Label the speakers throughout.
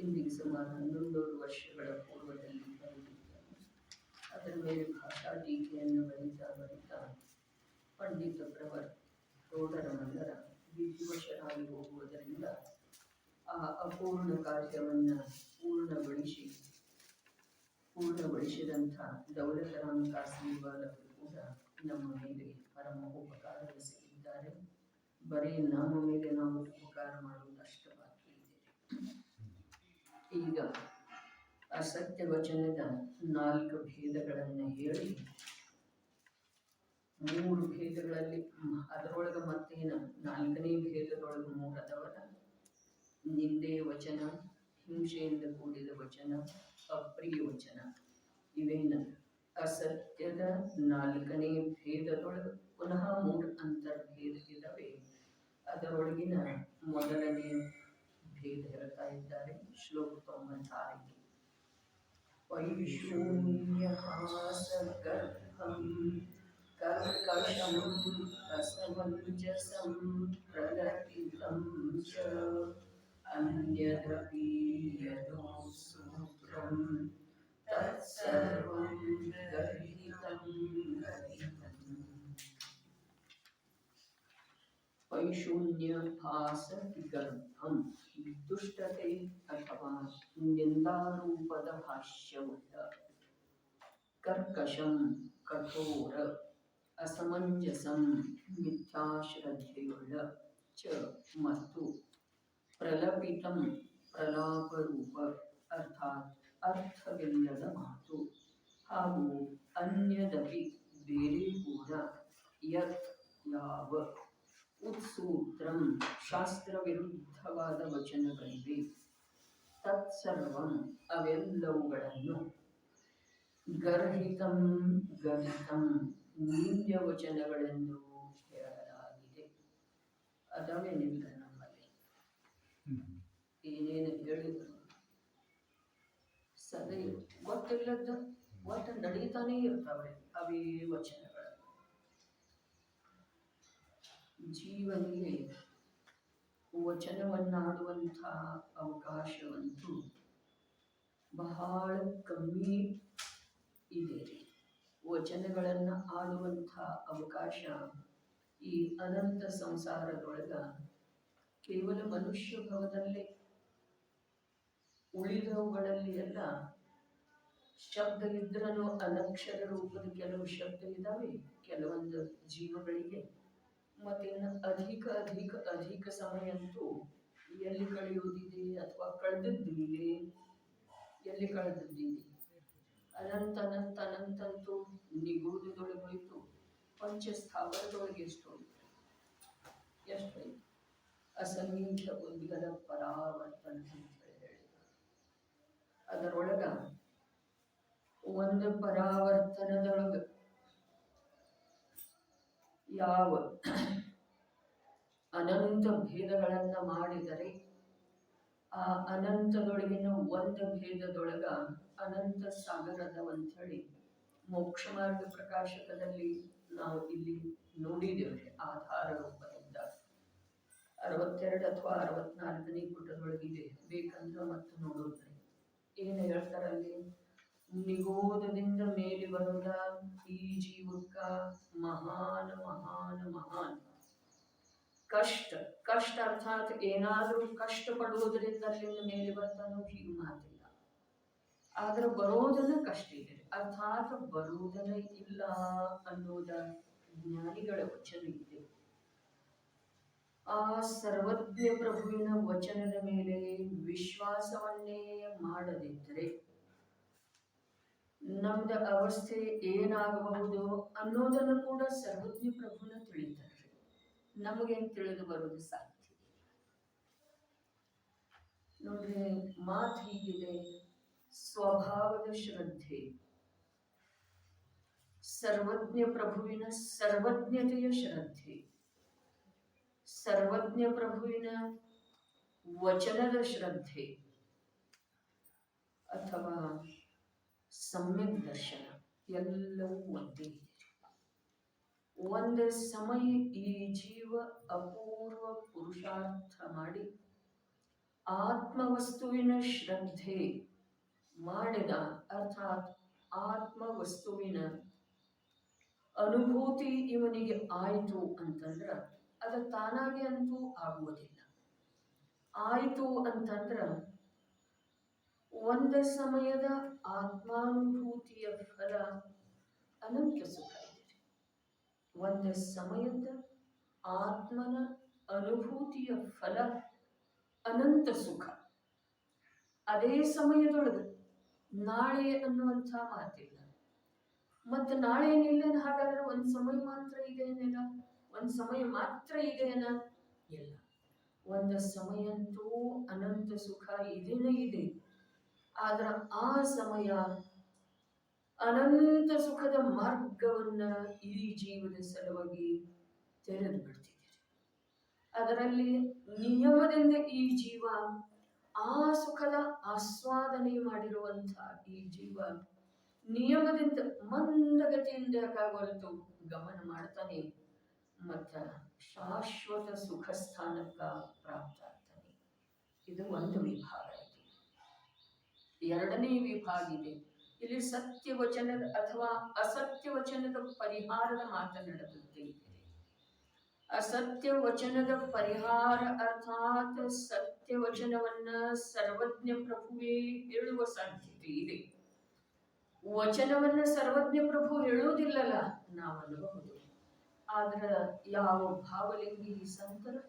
Speaker 1: ಇಂದಿಗೆ ಸುಮಾರು 11 ವರ್ಷಗಳ ಪೂರ್ವದಲ್ಲಿ ಬರೆದಿದ್ದಾನೆ. ಅದರ ಮೇಲೆ ಭಾಷಾ ಟೀಕೆಯನ್ನು ಬರೀತಾ ಪಂಡಿತ ಪ್ರವರ್ ರೋಡರ ಮಂದರ ವಿಧಿವಶರಾಗಿ ಹೋಗುವುದರಿಂದ ಆ ಅಪೂರ್ಣ ಕಾರ್ಯವನ್ನು ಪೂರ್ಣಗೊಳಿಸಿದಂಥ ದೌಲತರಾಮ್ ಕಾಸೀವಾಲ್ ಅವರು ಕೂಡ ನಮ್ಮ ಮೇಲೆ ಪರಮ ಉಪಕಾರವೆಸಗಿದ್ದಾರೆ. ಬರೀ ನಮ್ಮ ಮೇಲೆ ನಾವು ಉಪಕಾರ ಮಾಡುವುದು ಅಷ್ಟು ಬಾಕಿ ಇದೆ. ಈಗ ಅಸತ್ಯ ವಚನದ 4 ಭೇದಗಳನ್ನು ಹೇಳಿ 3 ಭೇದಗಳಲ್ಲಿ ಅದರೊಳಗೆ ಮತ್ತೇನು 4ನೇ ಭೇದದೊಳಗೆ 3 ಅದವರ ನಿಂದೆ ವಚನ, ಹಿಂಸೆಯಿಂದ ಕೂಡಿದ ವಚನ, ಅಪ್ರಿಯ ವಚನ. ಇವೇನ ಅಸತ್ಯದ 4ನೇ ಭೇದದೊಳಗೆ ಪುನಃ 3 ಅಂತರ್ಭೇದ ಇದ್ದಾವೆ. ಅದರೊಳಗಿನ ಮೊದಲನೇ ಭೇದ ಹೇಳ್ತಾ ಇದ್ದಾರೆ ಶ್ಲೋಕ 96. ವೈಶೂನ್ಯಹಾಸಗರ್ಭಂ ಕರ್ಕಶಂ ರಸಮಂಜಸಂ ಪ್ರಲಪಿತಂ ಚ ಅನ್ಯದಪಿ ಯದೋ ಸೂತ್ರಂ ತತ್ಸರ್ವಂ ಗರ್ಹಿತಂ ಗರ್ಹಿತಂ. ವೈಶೂನ್ಯ ಭಾಸ ಗರ್ಭಂ ದುಷ್ಟತೆ ಅಥವಾ ನಿಂದಾರೂಪದ ಭಾಷ್ಯವುಳ್ಳ, ಕರ್ಕಶಂ ಕಠೋರ, ಅಸಮಂಜಸಂ ಮಿಥ್ಯಾಶ್ರದ್ಧೆಯುಳ್ಳ ಚ ಮತ್ತು ಪ್ರಲಪಿತಂ ಪ್ರಲಾಪರೂಪ ಅರ್ಥಾತ್ ಅರ್ಥವಿಲ್ಲದ ಮಾತು, ಹಾಗೂ ಅನ್ಯದಪಿ ಬೇರೆ ಕೂಡ ಯತ್ ಯಾವ ಉತ್ಸೂತ್ರಂ ಶಾಸ್ತ್ರ ವಿರುದ್ಧವಾದ ವಚನಗಳಿವೆ, ತತ್ಸರ್ವಂ ಅವೆಲ್ಲವುಗಳನ್ನು ಗರ್ಹಿತಂ ಗರ್ಹಿತಂ ನಿಂದ್ಯ ವಚನಗಳೆಂದು ಹೇಳಲಾಗಿದೆ. ಅದವೇನಿಲ್ಲ ನಮ್ಮಲ್ಲಿ ಏನೇನು ಹೇಳಿದ್ರು ಸದೇ ಗೊತ್ತಿಲ್ಲದ ಒಟ್ಟು ನಡೀತಾನೇ ಇರ್ತಾವೆ ಅವೇ ವಚನಗಳು. ಜೀವನಿಗೆ ವಚನವನ್ನಾಡುವಂಥ ಅವಕಾಶವಂತೂ ಬಹಳ ಕಮ್ಮಿ ಇದೆ. ವಚನಗಳನ್ನು ಆಡುವಂಥ ಅವಕಾಶ ಈ ಅನಂತ ಸಂಸಾರದೊಳಗ ಕೇವಲ ಮನುಷ್ಯ ಭವದಲ್ಲೇ. ಉಳಿದವುಗಳಲ್ಲಿ ಎಲ್ಲ ಶಬ್ದ ಇದ್ರೂ ಅನಕ್ಷರ ರೂಪದ ಕೆಲವು ಶಬ್ದ ಇದ್ದಾವೆ ಕೆಲವೊಂದು ಜೀವಗಳಿಗೆ. ಮತ್ತೇನು ಅಧಿಕ ಸಮಯ ಅಂತೂ ಎಲ್ಲಿ ಕಳೆಯುವುದಿದೆ ಅಥವಾ ಕಳೆದಿದ್ದಿದೆ, ಎಲ್ಲಿ ಕಳೆದಿದ್ದಿದೆ. ಅನಂತಂತೂ ನಿಗೂಢದೊಳಗೆ ಹೋಯಿತು. ಪಂಚಸ್ಥಾವರದೊಳಗೆ ಎಷ್ಟು ಹೋಯ್ತು ಅಸಂಖ್ಯ ಉದ್ಗದ ಪರಾವರ್ತನ ಅಂತ ಹೇಳಿ ಅದರೊಳಗ ಒಂದು ಪರಾವರ್ತನದೊಳಗ ಯಾವ ಅನಂತ ಭೇದಗಳನ್ನ ಮಾಡಿದರೆ ಆ ಅನಂತದೊಳಗಿನ ಒಂದು ಭೇದದೊಳಗ ಅನಂತ ಸಾಗರದವಂಥೇಳಿ ಮೋಕ್ಷ ಮಾರ್ಗ ಪ್ರಕಾಶಕದಲ್ಲಿ ನಾವು ಇಲ್ಲಿ ನೋಡಿದ್ದೇವೆ. ಆಧಾರ ರೂಪದಿಂದ 62 ಅಥವಾ 64ನೇ ಪುಟದೊಳಗಿದೆ, ಬೇಕಂದ್ರೆ ಮತ್ತು ನೋಡೋದ್ರಿ. ಏನು ಹೇಳ್ತಾರಲ್ಲಿ, ನಿಗೋಧದಿಂದ ಮೇಲೆ ಬರೋದ ಈ ಜೀವಕ್ಕ ಮಹಾನ್ ಮಹಾನ್ ಮಹಾನ್ ಕಷ್ಟ ಅರ್ಥಾತ್ ಏನಾದ್ರೂ ಕಷ್ಟ ಪಡುವುದರಿಂದ ಅಲ್ಲಿಂದ ಮೇಲೆ ಬರ್ತಾನೋ ಹೀಗೆ ಮಾತಿಲ್ಲ. ಆದ್ರೆ ಬರೋದನ್ನ ಕಷ್ಟ ಇದೆ ಅರ್ಥಾತ್ ಬರುವುದನ್ನ ಇಲ್ಲ ಅನ್ನೋದ ಜ್ಞಾನಿಗಳ ವಚನ ಇದೆ. ಆ ಸರ್ವಜ್ಞ ಪ್ರಭುವಿನ ವಚನದ ಮೇಲೆ ವಿಶ್ವಾಸವನ್ನೇ ಮಾಡದಿದ್ದರೆ ನಮ್ದ ಅವಸ್ಥೆ ಏನಾಗಬಹುದು ಅನ್ನೋದನ್ನು ಕೂಡ ಸರ್ವಜ್ಞ ಪ್ರಭುನ ತಿಳಿತಾರೆ. ನಮಗೇನು ತಿಳಿದು ಬರೋದು ಸಾಧ್ಯ? ನೋಡ್ರಿ, ಮಾತು ಹೀಗಿದೆ, ಸ್ವಭಾವದ ಶ್ರದ್ಧೆ, ಸರ್ವಜ್ಞ ಪ್ರಭುವಿನ ಸರ್ವಜ್ಞತೆಯ ಶ್ರದ್ಧೆ, ಸರ್ವಜ್ಞ ಪ್ರಭುವಿನ ವಚನದ ಶ್ರದ್ಧೆ ಅಥವಾ ಸಮ್ಯಕ್ ದರ್ಶನ ಎಲ್ಲವೂ ಒಂದೇ. ಒಂದು ಸಮಯ ಈ ಜೀವ ಅಪೂರ್ವ ಪುರುಷಾರ್ಥ ಮಾಡಿ ಆತ್ಮವಸ್ತುವಿನ ಶ್ರದ್ಧೆ ಮಾಡಿದ, ಅರ್ಥಾತ್ ಆತ್ಮವಸ್ತುವಿನ ಅನುಭೂತಿ ಇವನಿಗೆ ಆಯಿತು ಅಂತಂದ್ರ ಅದು ತಾನಾಗೆ ಅಂತೂ ಆಗುವುದಿಲ್ಲ. ಆಯಿತು ಅಂತಂದ್ರ ಒಂದು ಸಮಯದ ಆತ್ಮಾನುಭೂತಿಯ ಫಲ ಅನಂತ ಸುಖ ಇದೆ. ಒಂದು ಸಮಯದ ಆತ್ಮನ ಅನುಭೂತಿಯ ಫಲ ಅನಂತ ಸುಖ. ಅದೇ ಸಮಯದೊಳಗೆ ನಾಳೆ ಅನ್ನುವಂಥ ಮಾತಿಲ್ಲ. ಮತ್ತು ನಾಳೆ ಏನಿಲ್ಲ, ಹಾಗಾದ್ರೆ ಒಂದು ಸಮಯ ಮಾತ್ರ ಇದೆ ಏನಿಲ್ಲ, ಒಂದು ಸಮಯ ಮಾತ್ರ ಇದೆ ಏನ ಇಲ್ಲ. ಒಂದು ಸಮಯ ಅಂತೂ ಅನಂತ ಸುಖ ಇದೇನೇ ಇದೆ. ಆದ್ರೆ ಆ ಸಮಯ ಅನಂತ ಸುಖದ ಮಾರ್ಗವನ್ನ ಈ ಜೀವದ ಸಲುವಾಗಿ ತೆರೆದು ಬಿಡ್ತಿದೆ. ಅದರಲ್ಲಿ ನಿಯಮದಿಂದ ಈ ಜೀವ ಆ ಸುಖದ ಆಸ್ವಾದನೆ ಮಾಡಿರುವಂತಹ ಈ ಜೀವ ನಿಯಮದಿಂದ ಮಂದಗತಿಯಿಂದ ಯಾಕಾಗಲ್ತು ಗಮನ ಮಾಡ್ತಾನೆ ಮತ್ತ ಶಾಶ್ವತ ಸುಖ ಸ್ಥಾನಕ್ಕ ಪ್ರಾಪ್ತ ಆಗ್ತಾನೆ. ಇದು ಒಂದು ವಿಭಾಗ ಇದೆ. ಎರಡನೇ ವಿಭಾಗ ಇದೆ. ಇಲ್ಲಿ ಸತ್ಯ ವಚನದ ಅಥವಾ ಅಸತ್ಯ ವಚನದ ಪರಿಹಾರದ ಮಾತನಾಡುತ್ತೆ. ಅಸತ್ಯ ವಚನದ ಪರಿಹಾರ ಅರ್ಥಾತ್ ಸತ್ಯ ವಚನವನ್ನ ಸರ್ವಜ್ಞ ಪ್ರಭುವೇ ಹೇಳುವ ಸಾಧ್ಯತೆ ಇದೆ. ವಚನವನ್ನ ಸರ್ವಜ್ಞ ಪ್ರಭು ಹೇಳುವುದಿಲ್ಲಲ್ಲ, ನಾವು ಅನ್ನಬಹುದು. ಆದ್ರ ಯಾವ ಭಾವಲಿಂಗಿ ಸಂತರು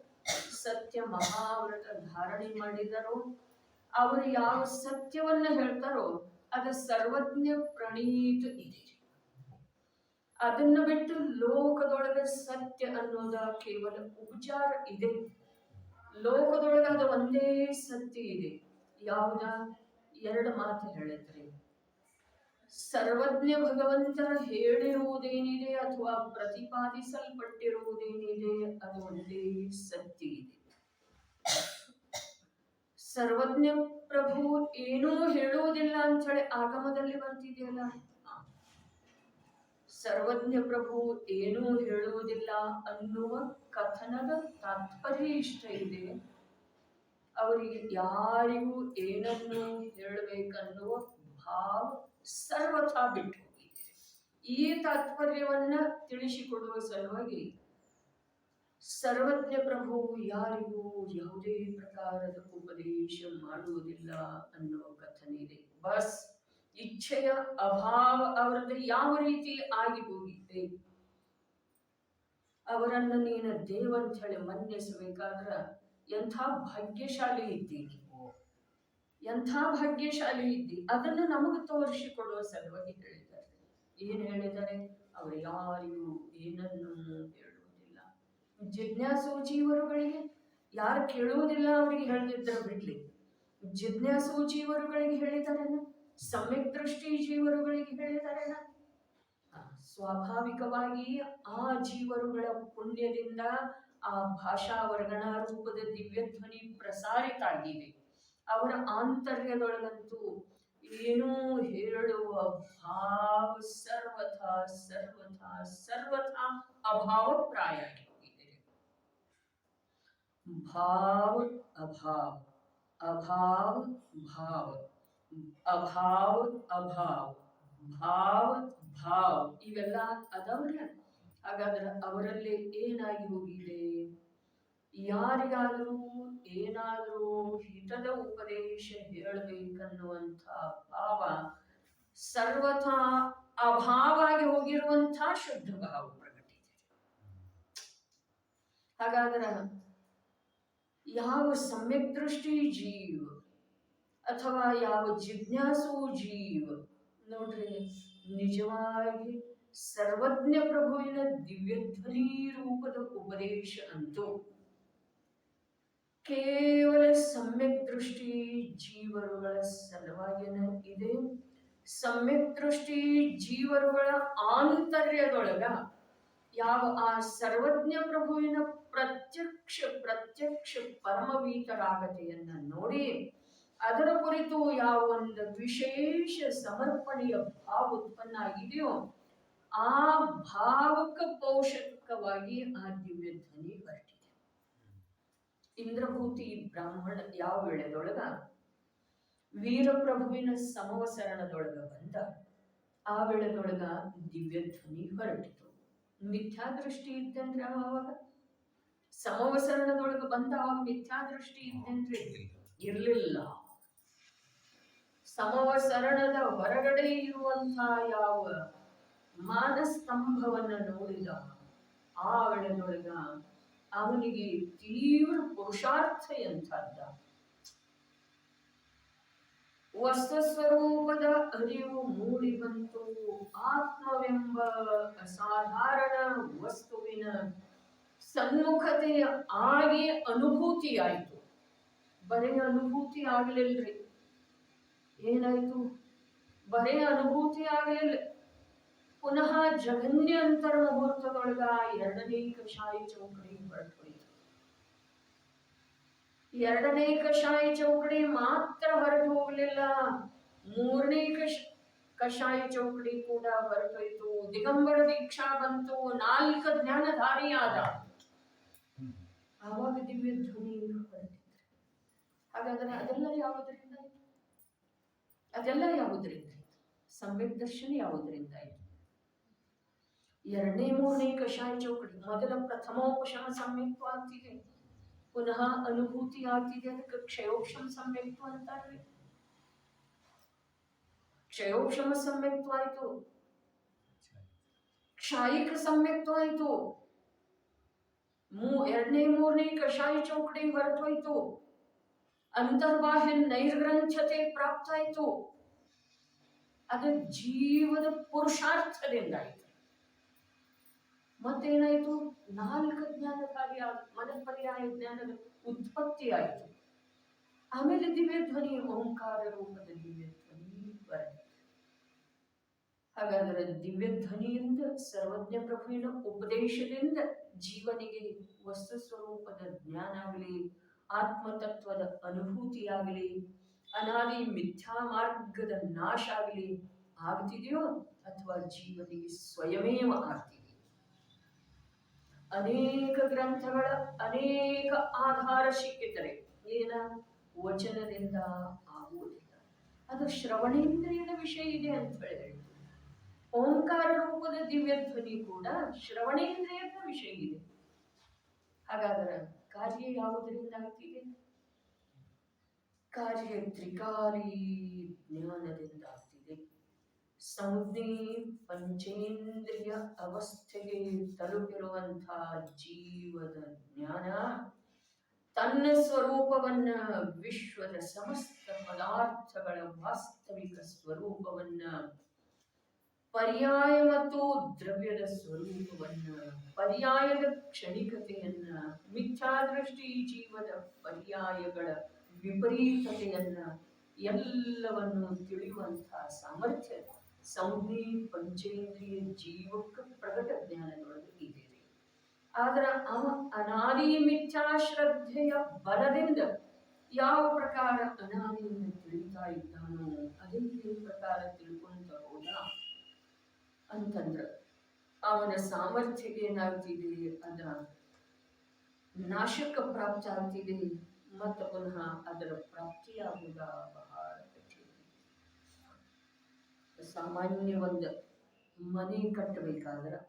Speaker 1: ಸತ್ಯ ಮಹಾವ್ರತ ಧಾರಣೆ ಮಾಡಿದರೋ ಅವರು ಯಾವ ಸತ್ಯವನ್ನ ಹೇಳ್ತಾರೋ ಅದು ಸರ್ವಜ್ಞ ಪ್ರಣೀತ ಇದೆ. ಅದನ್ನ ಬಿಟ್ಟು ಲೋಕದೊಳಗೆ ಸತ್ಯ ಅನ್ನೋದ ಕೇವಲ ಉಪಚಾರ ಇದೆ. ಲೋಕದೊಳಗೆ ಅದು ಒಂದೇ ಸತ್ಯ ಇದೆ. ಯಾವುದ? ಎರಡು ಮಾತು ಹೇಳಿದ್ರಿ. ಸರ್ವಜ್ಞ ಭಗವಂತರ ಹೇಳಿರುವುದೇನಿದೆ ಅಥವಾ ಪ್ರತಿಪಾದಿಸಲ್ಪಟ್ಟಿರುವುದೇನಿದೆ ಅದು ಒಂದೇ ಸತ್ಯ ಇದೆ. ಸರ್ವಜ್ಞ ಪ್ರಭು ಏನೂ ಹೇಳುವುದಿಲ್ಲ ಅಂತ ಹೇಳಿ ಆಗಮದಲ್ಲಿ ಬರ್ತಿದೆಯಲ್ಲ, ಸರ್ವಜ್ಞ ಪ್ರಭು ಏನೂ ಹೇಳುವುದಿಲ್ಲ ಅನ್ನುವ ಕಥನದ ತಾತ್ಪರ್ಯ ಇಷ್ಟ ಇದೆ. ಅವರಿಗೆ ಯಾರಿಗೂ ಏನನ್ನು ಹೇಳಬೇಕನ್ನುವ ಭಾವ ಸರ್ವಥಾ ಬಿಟ್ಟು ಹೋಗಿದೆ. ಈ ತಾತ್ಪರ್ಯವನ್ನ ತಿಳಿಸಿಕೊಡುವ ಸಲುವಾಗಿ ಸರ್ವಜ್ಞ ಪ್ರಭು ಯಾರಿಗೂ ಯಾವುದೇ ಪ್ರಕಾರದ ಉಪದೇಶ ಮಾಡುವುದಿಲ್ಲ ಅನ್ನುವ ಕಥನೆ ಇದೆ. ಬಸ್ ಇಚ್ಛೆಯ ಅಭಾವ ಅವರದ್ದು ಯಾವ ರೀತಿ ಆಗಿ ಹೋಗಿದೆ, ಅವರನ್ನು ನೀನು ದೇವಂತ ಹೇಳಿ ಮನ್ನಿಸಬೇಕಾದ್ರ ಎಂಥ ಭಾಗ್ಯಶಾಲಿ ಇದ್ದೀರಿ, ಎಂಥ ಭಾಗ್ಯಶಾಲಿ ಇದ್ದಿ, ಅದನ್ನು ನಮಗೆ ತೋರಿಸಿಕೊಡುವ ಸಲುವಾಗಿ ಹೇಳಿದ್ದಾರೆ. ಏನ್ ಹೇಳಿದ್ದಾರೆ? ಅವರು ಯಾರಿಗೂ ಏನನ್ನು ಹೇಳುವುದಿಲ್ಲ. ಜಿಜ್ಞಾಸು ಜೀವರುಗಳಿಗೆ ಯಾರು ಕೇಳುವುದಿಲ್ಲ ಅವರಿಗೆ ಹೇಳದಿದ್ದರೆ ಬಿಡ್ಲಿ. ಜಿಜ್ಞಾಸು ಜೀವರುಗಳಿಗೆ ಹೇಳಿದಾರೇನ? ಸಮ್ಯಕ್ ದೃಷ್ಟಿ ಜೀವರುಗಳಿಗೆ ಹೇಳಿದಾರೇನ? ಸ್ವಾಭಾವಿಕವಾಗಿ ಆ ಜೀವರುಗಳ ಪುಣ್ಯದಿಂದ ಆ ಭಾಷಾ ವರ್ಗಣ ರೂಪದ ದಿವ್ಯಧ್ವನಿ ಪ್ರಸಾರಿತ ಆಗಿದೆ. ಅವರ ಆಂತರ್ಯದೊಳಗಂತೂ ಏನೂ ಹೇಳುವ ಭಾವ ಸರ್ವಥಾ ಸರ್ವಥಾ ಸರ್ವಥಾ ಅಭಾವಪ್ರಾಯ ಆಗಿದೆ. ಭಾವ ಅಭಾವ, ಅಭಾವ ಭಾವ, ಅಭಾವ ಅಭಾವ, ಭಾವ ಭಾವ, ಇವೆಲ್ಲ ಅದವಲ್ಲ. ಹಾಗಾದ್ರೆ ಅವರಲ್ಲಿ ಏನಾಗಿ ಹೋಗಿದೆ? ಯಾರಿಗಾದರೂ ಏನಾದರೂ ಹಿತದ ಉಪದೇಶ ಹೇಳಬೇಕನ್ನುವಂಥ ಭಾವ ಸರ್ವಥಾ ಅಭಾವಾಗಿ ಹೋಗಿರುವಂಥ ಶುದ್ಧ ಭಾವ ಪ್ರಕಟಿಸಿದೆ. ಹಾಗಾದ್ರೆ ಯಾವ ಸಮ್ಯಕ್ ದೃಷ್ಟಿ ಜೀವ ಅಥವಾ ಯಾವ ಜಿಜ್ಞಾಸು ಜೀವ ನೋಡ್ರಿ, ನಿಜವಾಗಿ ಸರ್ವಜ್ಞ ಪ್ರಭುವಿನ ದಿವ್ಯಧ್ವನಿ ರೂಪದ ಉಪದೇಶ ಅಂತೂ ಕೇವಲ ಸಮ್ಯಕ್ ದೃಷ್ಟಿ ಜೀವರುಗಳ ಸಲುವಾಗಿನ ಇದೆ. ಸಮ್ಯಕ್ ದೃಷ್ಟಿ ಜೀವರುಗಳ ಆಂತರ್ಯದೊಳಗ ಯಾವ ಆ ಸರ್ವಜ್ಞ ಪ್ರಭುವಿನ ಪ್ರತ್ಯಕ್ಷ ಪರಮವೀತರಾಗತೆಯನ್ನ ನೋಡಿ ಅದರ ಕುರಿತು ಯಾವ ಒಂದು ವಿಶೇಷ ಸಮರ್ಪಣೆಯ ಭಾವ ಉತ್ಪನ್ನ ಆಗಿದೆಯೋ ಆ ಭಾವಕ ಪೋಷಕವಾಗಿ ಆ ದಿವ್ಯ ಧ್ವನಿ ಹೊರಟಿದೆ. ಇಂದ್ರಭೂತಿ ಬ್ರಾಹ್ಮಣ ಯಾವ ವೇಳೆದೊಳಗ ವೀರಪ್ರಭುವಿನ ಸಮವಸರಣದೊಳಗ ಬಂದ ಆ ವೇಳೆದೊಳಗ ದಿವ್ಯಧ್ವನಿ ಹೊರಟಿತು. ಮಿಥ್ಯಾದೃಷ್ಟಿ ಇದ್ದಂದ್ರೆ ಅವಾಗ ಸಮವಸರಣದೊಳಗ ಬಂದ ಅವಾಗ ಮಿಥ್ಯಾದೃಷ್ಟಿ ಇದ್ದಂದ್ರೆ ಇರ್ಲಿಲ್ಲ. ಸಮವಸರಣದ ಹೊರಗಡೆ ಇರುವಂತಹ ಯಾವ ಮಾನಸ್ತಂಭವನ್ನ ನೋಡಿದ ಆ ವೇಳೆದೊಳಗ ಅವನಿಗೆ ತೀವ್ರ ಪುರುಷಾರ್ಥ ಎಂಥದ್ದ. ವಸ್ತು ಸ್ವರೂಪದ ಅರಿವು ಮೂಡಿ ಬಂತು. ಆತ್ಮವೆಂಬ ಅಸಾಧಾರಣ ವಸ್ತುವಿನ ಸನ್ಮುಖತೆಯ ಆಗಿ ಅನುಭೂತಿಯಾಯಿತು. ಬರೀ ಅನುಭೂತಿ ಆಗ್ಲಿಲ್ರಿ, ಏನಾಯ್ತು? ಬರೇ ಅನುಭೂತಿ ಆಗಲಿಲ್ಲ. ಪುನಃ ಜಗನ್ಯ ಅಂತರ ಮುಹೂರ್ತದೊಳಗ ಎರಡನೇ ಕಷಾಯ ಚೌಕಡಿ ಹೊರಟೋಯ್ತು. ಎರಡನೇ ಕಷಾಯ ಚೌಕಡಿ ಮಾತ್ರ ಹೊರಟು ಹೋಗ್ಲಿಲ್ಲ, ಮೂರನೇ ಕಷಾಯ ಚೌಕಡಿ ಕೂಡ ಹೊರಟೋಯ್ತು. ದಿಗಂಬರ ದೀಕ್ಷಾ ಬಂತು, 4 ಜ್ಞಾನಧಾರಿಯಾದ. ಆವಾಗ ದಿವ್ಯ ಧ್ವನಿ ಹೊರಟಿದ್ರು. ಹಾಗಾದ್ರೆ ಅದೆಲ್ಲ ಯಾವುದರಿಂದ ಆಯ್ತು? ಅದೆಲ್ಲ ಯಾವುದರಿಂದ ಆಯ್ತು? ಸಮ್ಯಕ್ ದರ್ಶನ ಯಾವುದರಿಂದ ಆಯ್ತು? ಎರಡನೇ ಮೂರನೇ ಕಷಾಯ ಚೌಕಡಿ. ಮೊದಲ ಪ್ರಥಮೋಪಶಮ ಸಮ್ಯಕ್ತ್ವ ಅಂತಿದೆ, ಪುನಃ ಅನುಭೂತಿ ಆಗ್ತಿದೆ, ಅದಕ್ಕೆ ಕ್ಷಯೋಕ್ಷಮ ಸಮ್ಯಕ್ತ್ವ ಅಂತಾರೆ. ಕ್ಷಯೋಕ್ಷಮ ಸಮ್ಯಕ್ತ್ವ ಆಯ್ತು, ಕ್ಷಾಯಿಕ ಸಮ್ಯಕ್ತ್ವ ಆಯ್ತು, ಎರಡನೇ ಮೂರನೇ ಕಷಾಯ ಚೌಕಡಿ ಹೊರಟೋಯ್ತು, ಅಂತರ್ಬಾಹ್ಯ ನೈರ್ಗ್ರಂಥತೆ ಪ್ರಾಪ್ತ ಆಯ್ತು. ಅದು ಜೀವದ ಪುರುಷಾರ್ಥದಿಂದ ಆಯ್ತು. ಮತ್ತೇನಾಯ್ತು? 4 ಜ್ಞಾನಧಾರಿ ಮನಪರ್ಯಾಯ ಜ್ಞಾನದ ಉತ್ಪತ್ತಿ ಆಯಿತು. ಆಮೇಲೆ ದಿವ್ಯ ಧ್ವನಿ, ಓಂಕಾರ ರೂಪದ ದಿವ್ಯ ಧ್ವನಿ ಬರುತ್ತೆ. ಹಾಗಾದರೆ ದಿವ್ಯ ಧ್ವನಿಯಿಂದ, ಸರ್ವಜ್ಞ ಪ್ರಭುವಿನ ಉಪದೇಶದಿಂದ ಜೀವನಿಗೆ ವಸ್ತು ಸ್ವರೂಪದ ಜ್ಞಾನ ಆಗಲಿ, ಆತ್ಮತತ್ವದ ಅನುಭೂತಿಯಾಗಲಿ, ಅನಾದಿ ಮಿಥ್ಯಾ ಮಾರ್ಗದ ನಾಶ ಆಗಲಿ ಆಗ್ತಿದೆಯೋ ಅಥವಾ ಜೀವನಿಗೆ ಸ್ವಯಮೇವ ಆಗ್ತಿದೆ? ಅನೇಕ ಗ್ರಂಥಗಳ ಅನೇಕ ಆಧಾರ ಸಿಕ್ಕಿದರೆ ಏನ ವಚನದಿಂದ ಆಗುವುದಿಲ್ಲ. ಅದು ಶ್ರವಣೇಂದ್ರಿಯದ ವಿಷಯ ಇದೆ ಅಂತ ಹೇಳಿದ್ರು. ಓಂಕಾರ ರೂಪದ ದಿವ್ಯ ಧ್ವನಿ ಕೂಡ ಶ್ರವಣೇಂದ್ರಿಯದ ವಿಷಯ ಇದೆ. ಹಾಗಾದರೆ ಕಾರ್ಯ ಯಾವುದರಿಂದ ಆಗ್ತಿದೆ? ಕಾರ್ಯ ತ್ರಿಕಾಲಿ ಜ್ಞಾನದಿಂದ ಆಗ್ತಿದೆ. ಸಂಜ್ಞೆ ಪಂಚೇಂದ್ರಿಯ ಅವಸ್ಥೆಗೆ ತಲುಪಿರುವಂತಹ ಜೀವದ ಜ್ಞಾನ ತನ್ನ ಸ್ವರೂಪವನ್ನ, ವಿಶ್ವದ ಸಮಸ್ತ ಪದಾರ್ಥಗಳ ವಾಸ್ತವಿಕ ಸ್ವರೂಪವನ್ನ, ಪರ್ಯಾಯ ಮತ್ತು ದ್ರವ್ಯದ ಸ್ವರೂಪವನ್ನ, ಪರ್ಯಾಯದ ಕ್ಷಣಿಕತೆಯನ್ನ, ಮಿಥ್ಯಾದೃಷ್ಟಿ ಜೀವದ ಪರ್ಯಾಯಗಳ ವಿಪರೀತತೆಯನ್ನ ಎಲ್ಲವನ್ನು ತಿಳಿಯುವಂತಹ ಸಾಮರ್ಥ್ಯ ಸಂಜ್ಞೆ ಪಂಚೇಂದ್ರಿಯ ಜೀವಕ್ಕೆ ಪ್ರಕಟ ಜ್ಞಾನದೊಳಗೆ ಇದೆ. ಆದ್ರೆ ಅವ ಅನಾದಿ ಮಿಥ್ಯಾಶ್ರದ್ಧೆಯ ಬಲದಿಂದ ಯಾವ ಪ್ರಕಾರ ಅನಾದಿಯನ್ನು ತಿಳಿತಾ ಇದ್ದಾನೋ ಅದೇ ಪ್ರಕಾರ ತಿಳ್ಕೊಂತ ಹೋದ ಅಂತಂದ್ರ ಅವನ ಸಾಮರ್ಥ್ಯಕ್ಕೆ ಏನಾಗ್ತಿದೆ? ಅದ ನಾಶಕ್ಕೆ ಪ್ರಾಪ್ತ ಆಗ್ತಿದೆ. ಮತ್ತು ಪುನಃ ಅದರ ಪ್ರಾಪ್ತಿಯಾಗುವುದ ಬಹಳ ಕಠಿಣ. ಸಾಮಾನ್ಯ ಒಂದು ಮನೆ ಕಟ್ಟಬೇಕಾದ್ರೆ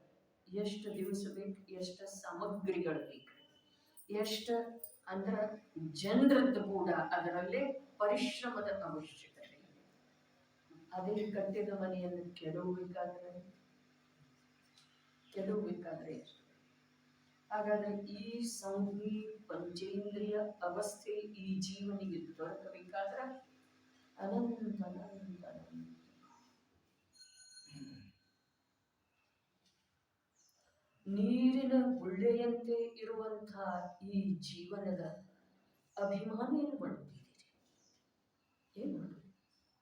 Speaker 1: ಎಷ್ಟು ದಿವಸ ಬೇಕು, ಎಷ್ಟು ಸಾಮಗ್ರಿಗಳು ಬೇಕು, ಎಷ್ಟು ಅಂದ್ರ ಜನರದ್ದು ಕೂಡ ಅದರಲ್ಲೇ ಪರಿಶ್ರಮದ ಅವಶ್ಯಕತೆ ಇದೆ. ಅದೇ ಕಟ್ಟಿದ ಮನೆಯನ್ನು ಕೆಡವಬೇಕಾದ್ರೆ ಎಷ್ಟು? ಹಾಗಾದ್ರೆ ಈ ಸಂಜ್ಞೆ ಪಂಚೇಂದ್ರಿಯ ಅವಸ್ಥೆ ಈ ಜೀವನಿಗೆ ದೊರಕಬೇಕಾದ್ರೆ ಅನಂತ ನೀರಿನ ಗುಳ್ಳೆಯಂತೆ ಇರುವಂತಹ ಈ ಜೀವನದ ಅಭಿಮಾನ ಏನು ಮಾಡುತ್ತಿದ್ದೀರಿ? ಏನ್ ಮಾಡುದು?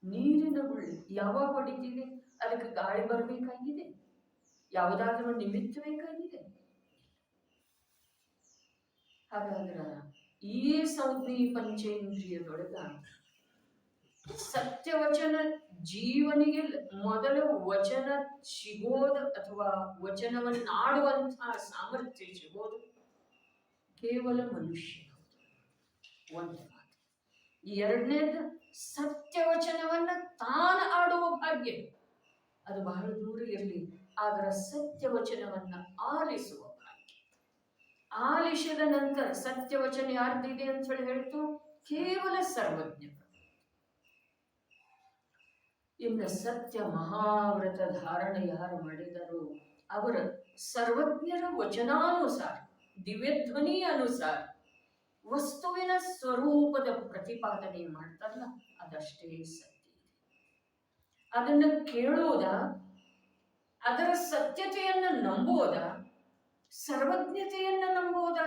Speaker 1: ನೀರಿನ ಗುಳ್ಳೆ ಯಾವಾಗ ಹೊಡಿತಿದೆ? ಅದಕ್ಕೆ ಗಾಳಿ ಬರಬೇಕಾಗಿದೆ, ಯಾವುದಾದ್ರೂ ನಿಮಿತ್ತ ಬೇಕಾಗಿದೆ. ಹಾಗಾದ್ರ ಈ ಸಂಜ್ಞೆ ಪಂಚೇಂದ್ರಿಯದೊಳಗ ಸತ್ಯವಚನ ಜೀವನಿಗೆ ಮೊದಲ ವಚನ ಸಿಗೋದು ಅಥವಾ ವಚನವನ್ನಾಡುವಂತಹ ಸಾಮರ್ಥ್ಯ ಸಿಗೋದು ಕೇವಲ ಮನುಷ್ಯ. ಒಂದು ಮಾತು. ಎರಡನೇದು ಸತ್ಯವಚನವನ್ನ ತಾನು ಆಡುವ ಭಾಗ್ಯ. ಅದು ಬಹಳ ದೂರ ಇರಲಿ, ಆದರ ಸತ್ಯವಚನವನ್ನ ಆಲಿಸುವ ಭಾಗ್ಯ. ಆಲಿಸಿದ ನಂತರ ಸತ್ಯವಚನ ಯಾರ್ದಿದೆ ಅಂತ ಹೇಳಿ ಹೇಳ್ತು, ಕೇವಲ ಸರ್ವಜ್ಞ. ಇನ್ನು ಸತ್ಯ ಮಹಾವ್ರತ ಧಾರಣ ಯಾರು ಮಾಡಿದರೋ ಅವರ ಸರ್ವಜ್ಞರ ವಚನಾನುಸಾರ, ದಿವ್ಯಧ್ವನಿ ಅನುಸಾರ ವಸ್ತುವಿನ ಸ್ವರೂಪದ ಪ್ರತಿಪಾದನೆ ಮಾಡ್ತಾರಲ್ಲ, ಅದಷ್ಟೇ ಸತ್ಯ ಇದೆ. ಅದನ್ನು ಕೇಳೋದ, ಅದರ ಸತ್ಯತೆಯನ್ನ ನಂಬೋದ, ಸರ್ವಜ್ಞತೆಯನ್ನ ನಂಬೋದ,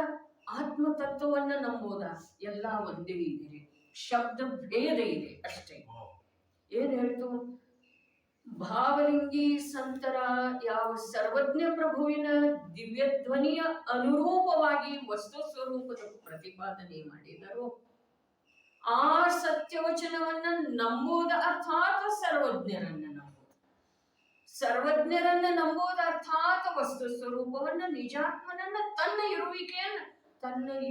Speaker 1: ಆತ್ಮತತ್ವವನ್ನ ನಂಬೋದ, ಎಲ್ಲ ಒಂದೇ ಇದೆ. ಶಬ್ದ ಭೇದ ಇದೆ ಅಷ್ಟೇ. ಏನ್ ಹೇಳ್ತು? ಭಾವಲಿಂಗಿ ಸಂತರ ಯಾವ ಸರ್ವಜ್ಞ ಪ್ರಭುವಿನ ದಿವ್ಯಧ್ವನಿಯ ಅನುರೂಪವಾಗಿ ವಸ್ತು ಸ್ವರೂಪದ ಪ್ರತಿಪಾದನೆ ಮಾಡಿದರು, ಆ ಸತ್ಯವಚನವನ್ನ ನಂಬುವುದ ಅರ್ಥಾತ್ ಸರ್ವಜ್ಞರನ್ನ ನಂಬುವುದು. ಸರ್ವಜ್ಞರನ್ನ ನಂಬುವುದ ಅರ್ಥಾತ್ ವಸ್ತು ಸ್ವರೂಪವನ್ನ, ನಿಜಾತ್ಮನನ್ನ, ತನ್ನ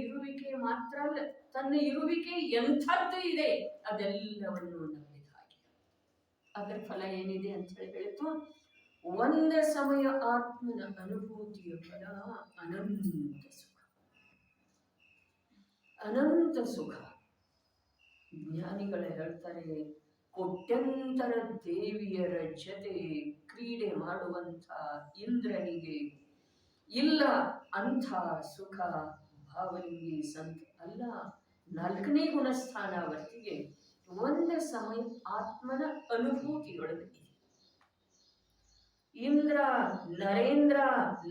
Speaker 1: ಇರುವಿಕೆ ಮಾತ್ರ ಅಲ್ಲ, ತನ್ನ ಇರುವಿಕೆ ಎಂಥದ್ದು ಇದೆ ಅದೆಲ್ಲವನ್ನು ನಂಬಿದ ಹಾಗೆ. ಅದರ ಫಲ ಏನಿದೆ ಅಂತ ಹೇಳಿತು, ಒಂದ ಸಮಯ ಆತ್ಮನ ಅನುಭೂತಿಯ ಫಲ ಅನಂತ ಸುಖ. ಅನಂತ ಸುಖ. ಜ್ಞಾನಿಗಳು ಹೇಳ್ತಾರೆ, ಕೋಟ್ಯಂತರ ದೇವಿಯರ ಜೊತೆ ಕ್ರೀಡೆ ಮಾಡುವಂಥ ಇಂದ್ರನಿಗೆ ಇಲ್ಲ ಅಂಥ ಸುಖ ಭಾವಲಿಂಗಿ ಸಂತ ಅಲ್ಲ. 4ನೇ ಗುಣಸ್ಥಾನವರ್ತಿಗೆ ಒಂದು ಸಮಯ ಆತ್ಮನ ಅನುಭೂತಿಯೊಳಗೆ ಇಂದ್ರ, ನರೇಂದ್ರ,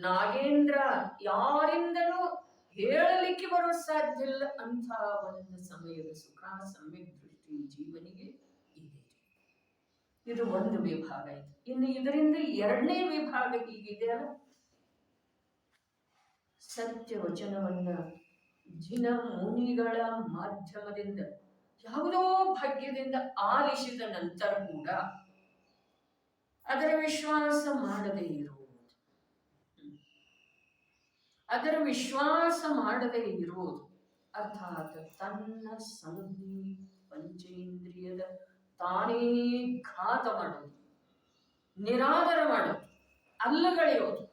Speaker 1: ನಾಗೇಂದ್ರ ಯಾರಿಂದಲೂ ಹೇಳಲಿಕ್ಕೆ ಬರೋ ಸಾಧ್ಯ ಇಲ್ಲ ಅಂತ ಒಂದು ಸಮಯದ ಸುಖ ಸಮ್ಯಕ್ ದೃಷ್ಟಿ ಜೀವನಿಗೆ ಇದೆ. ಇದು ಒಂದು ವಿಭಾಗ ಇದೆ. ಇನ್ನು ಇದರಿಂದ ಎರಡನೇ ವಿಭಾಗ ಹೀಗಿದೆ ಅಲ್ಲ, ಸತ್ಯವಚನವನ್ನ ಜಿನ ಮುನಿಗಳ ಮಾಧ್ಯಮದಿಂದ ಯಾವುದೋ ಭಾಗ್ಯದಿಂದ ಆಲಿಸಿದ ನಂತರ ಕೂಡ ಅದರ ವಿಶ್ವಾಸ ಮಾಡದೇ ಇರುವುದು, ಅದರ ವಿಶ್ವಾಸ ಮಾಡದೇ ಇರುವುದು ಅರ್ಥಾತ್ ತನ್ನ ಸಂಧಿ ಪಂಚೇಂದ್ರಿಯದ ತಾನೇ ಘಾತ ಮಾಡೋದು, ನಿರಾದರ ಮಾಡೋದು, ಅಲ್ಲಗಳೆಯೋದು.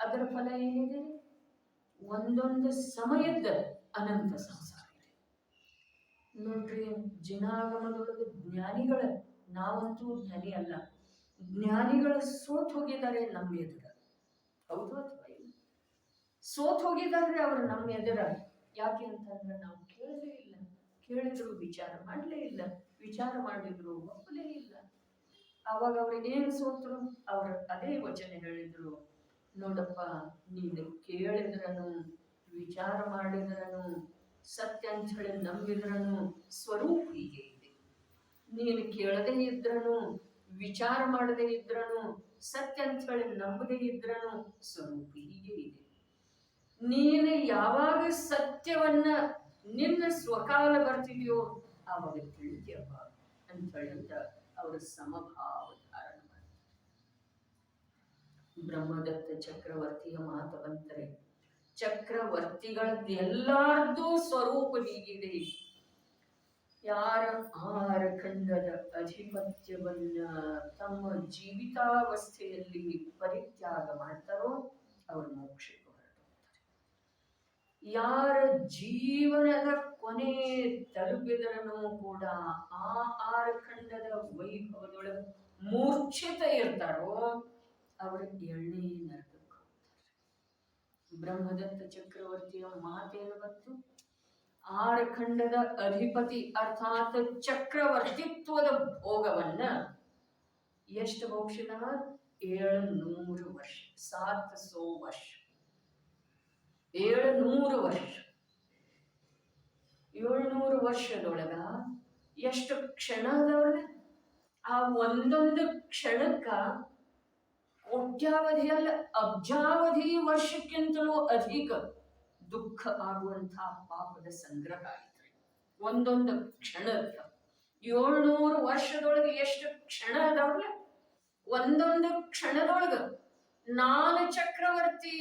Speaker 1: ಅದರ ಫಲ ಏನಿದೆ? ಒಂದೊಂದು ಸಮಯದ ಅನಂತ ಸಂಸಾರ ಇದೆ. ನೋಡ್ರಿ, ಜಿನಾಗಮದೊಳಗೆ ಜ್ಞಾನಿಗಳ, ನಾವಂತೂ ಜ್ಞಾನಿ ಅಲ್ಲ, ಜ್ಞಾನಿಗಳು ಸೋತ್ ಹೋಗಿದ್ದಾರೆ ನಮ್ಮ ಎದುರ. ಹೌದು ಅಥವಾ ಇಲ್ಲ? ಸೋತ್ ಹೋಗಿದ್ದಾರೆ ಅವರು ನಮ್ಮ ಎದುರ. ಯಾಕೆ ಅಂತಂದ್ರೆ ನಾವು ಕೇಳಲೇ ಇಲ್ಲ, ಕೇಳಿದ್ರು ವಿಚಾರ ಮಾಡಲೇ ಇಲ್ಲ, ವಿಚಾರ ಮಾಡಿದ್ರು ಒಪ್ಪಲೇ ಇಲ್ಲ. ಆವಾಗ ಅವ್ರಿಗೆ ಏನು ಸೋತರು? ಅವರು ಅದೇ ವಚನ ಹೇಳಿದ್ರು, ನೋಡಪ್ಪ, ನೀನು ಕೇಳಿದ್ರನು, ವಿಚಾರ ಮಾಡಿದ್ರನು, ಸತ್ಯ ಅಂತ ಹೇಳಿ ನಂಬಿದ್ರನು ಸ್ವರೂಪ ಹೀಗೆ ಇದೆ. ನೀನು ಕೇಳದೇ ಇದ್ರನು, ವಿಚಾರ ಮಾಡದೇ ಇದ್ರನು, ಸತ್ಯ ಅಂತ ಹೇಳಿ ನಂಬದೇ ಇದ್ರನು ಸ್ವರೂಪ ಹೀಗೆ ಇದೆ. ನೀನು ಯಾವಾಗ ಸತ್ಯವನ್ನ ನಿನ್ನ ಸ್ವಕಾಲ ಬರ್ತಿದೆಯೋ ಆವಾಗ ತಿಳಿದ್ಯಪ್ಪ ಅಂತ ಹೇಳಿದ ಅವರ ಸಮಭಾವ ಧಾರಣ ಮಾಡ್ತಾರೆ. ಬ್ರಹ್ಮದತ್ತ ಚಕ್ರವರ್ತಿಯ ಮಾತವಂತರೆ, ಚಕ್ರವರ್ತಿಗಳದ್ದು ಎಲ್ಲಾರ್ದು ಸ್ವರೂಪ ಹೀಗಿದೆ. ಯಾರ 6 ಖಂಡದ ಅಧಿಪತ್ಯವನ್ನ ತಮ್ಮ ಜೀವಿತಾವಸ್ಥೆಯಲ್ಲಿ ಪರಿತ್ಯಾಗ ಮಾಡ್ತಾರೋ ಅವರು ಮೋಕ್ಷಕ್ಕೆ ಹೊರಟೋಗ್ತಾರೆ. ಯಾರ ಜೀವನದ ಕೊನೆ ತಲುಪಿದರನೂ ಕೂಡ ಆ 6 ಖಂಡದ ವೈಭವದೊಳಗೆ ಮೂರ್ಛಿತ ಇರ್ತಾರೋ ಅವರು 7ನೇ ನರಕಕ್ಕೆ ಹೋಗ್ತಾರೆ. ಬ್ರಹ್ಮದತ್ತ ಚಕ್ರವರ್ತಿಯ ಮಾತೇನು ಬಂತು? 6 ಖಂಡದ ಅಧಿಪತಿ ಅರ್ಥಾತ್ ಚಕ್ರವರ್ತಿತ್ವದ ಭೋಗವನ್ನ ಎಷ್ಟು ಬಹುಶಃ 700 ವರ್ಷ, 700 ವರ್ಷ, 700 ವರ್ಷ, 700 ವರ್ಷದೊಳಗ ಎಷ್ಟು ಕ್ಷಣ ಅದಾವಲ್ಲ, ಆ ಒಂದೊಂದು ಕ್ಷಣಕ್ಕ ಕೋಟ್ಯಾವಧಿ ಅಲ್ಲ, ಅಬ್ಜಾವಧಿ ವರ್ಷಕ್ಕಿಂತಲೂ ಅಧಿಕ ದುಃಖ ಆಗುವಂತಹ ಪಾಪದ ಸಂಗ್ರಹ ಆಯ್ತು ಒಂದೊಂದು ಕ್ಷಣಕ್ಕ. 700 ವರ್ಷದೊಳಗೆ ಎಷ್ಟು ಕ್ಷಣ ಅದಾವಲ್ಲ, ಒಂದೊಂದು ಕ್ಷಣದೊಳಗ ನಾನು ಚಕ್ರವರ್ತಿ,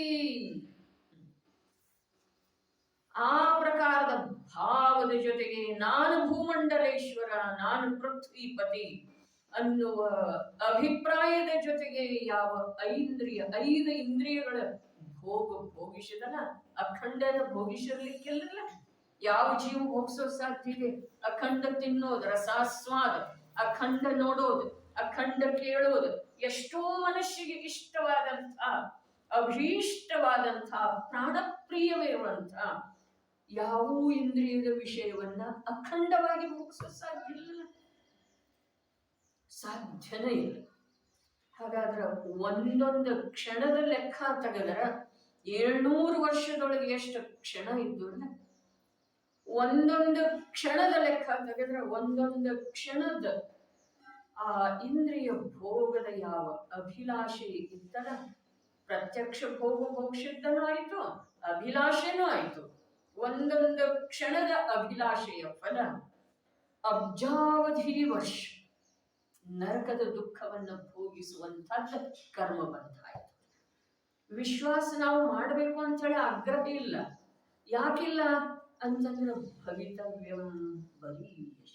Speaker 1: ಆ ಪ್ರಕಾರದ ಭಾವದ ಜೊತೆಗೆ ನಾನು ಭೂಮಂಡಲೇಶ್ವರ, ನಾನು ಪೃಥ್ವಿಪತಿ ಅನ್ನುವ ಅಭಿಪ್ರಾಯದ ಜೊತೆಗೆ ಯಾವ ಐದು ಇಂದ್ರಿಯಗಳ ಭೋಗಿಸಿದನ, ಅಖಂಡನ ಭೋಗಿಸಿರ್ಲಿಕ್ಕಿಲ್ಲ. ಯಾವ ಜೀವ ಭೋಗಿಸೋ ಸಾಧ್ಯ ಇದೆ? ಅಖಂಡ ತಿನ್ನೋದು, ರಸಾಸ್ವಾದ, ಅಖಂಡ ನೋಡೋದು, ಅಖಂಡ ಕೇಳೋದು, ಎಷ್ಟೋ ಮನುಷ್ಯಗೆ ಇಷ್ಟವಾದಂಥ ಅಭೀಷ್ಟವಾದಂಥ ಪ್ರಾಣಪ್ರಿಯವಿರುವಂಥ ಯಾವ ಇಂದ್ರಿಯದ ವಿಷಯವನ್ನ ಅಖಂಡವಾಗಿ ಭೋಗಿಸೋ ಸಾಧ್ಯ ಇಲ್ಲ, ಸಾಧ್ಯನೇ ಇಲ್ಲ. ಹಾಗಾದ್ರೆ ಒಂದೊಂದು ಕ್ಷಣದ ಲೆಕ್ಕ ತೆಗೆದರ 700 ವರ್ಷದೊಳಗೆ ಎಷ್ಟು ಕ್ಷಣ ಇದ್ದು ಅಲ್ಲ, ಒಂದೊಂದು ಕ್ಷಣದ ಲೆಕ್ಕ ತೆಗೆದ್ರೆ ಒಂದೊಂದು ಕ್ಷಣದ ಆ ಇಂದ್ರಿಯ ಭೋಗದ ಯಾವ ಅಭಿಲಾಷೆ ಇತ್ತಲ್ಲ, ಪ್ರತ್ಯಕ್ಷ ಭೋಗ ಭೋಗಿಸಿದ್ದನೂ ಆಯ್ತು, ಅಭಿಲಾಷೆನೂ ಆಯ್ತು. ಒಂದೊಂದು ಕ್ಷಣದ ಅಭಿಲಾಷೆಯ ಫಲ ಅಬ್ಜಾವಧಿ ವರ್ಷ ನರಕದ ದುಃಖವನ್ನು ಭೋಗಿಸುವಂತಹದ್ದು ಕರ್ಮ ಬಂಧಾಯಿತು. ವಿಶ್ವಾಸ ನಾವು ಮಾಡಬೇಕು ಅಂತ ಹೇಳಿ ಆಗ್ರಹ ಇಲ್ಲ. ಯಾಕಿಲ್ಲ ಅಂತಂದ್ರೆ ಭವಿತವ್ಯಂ ಬಲೀಯಶ,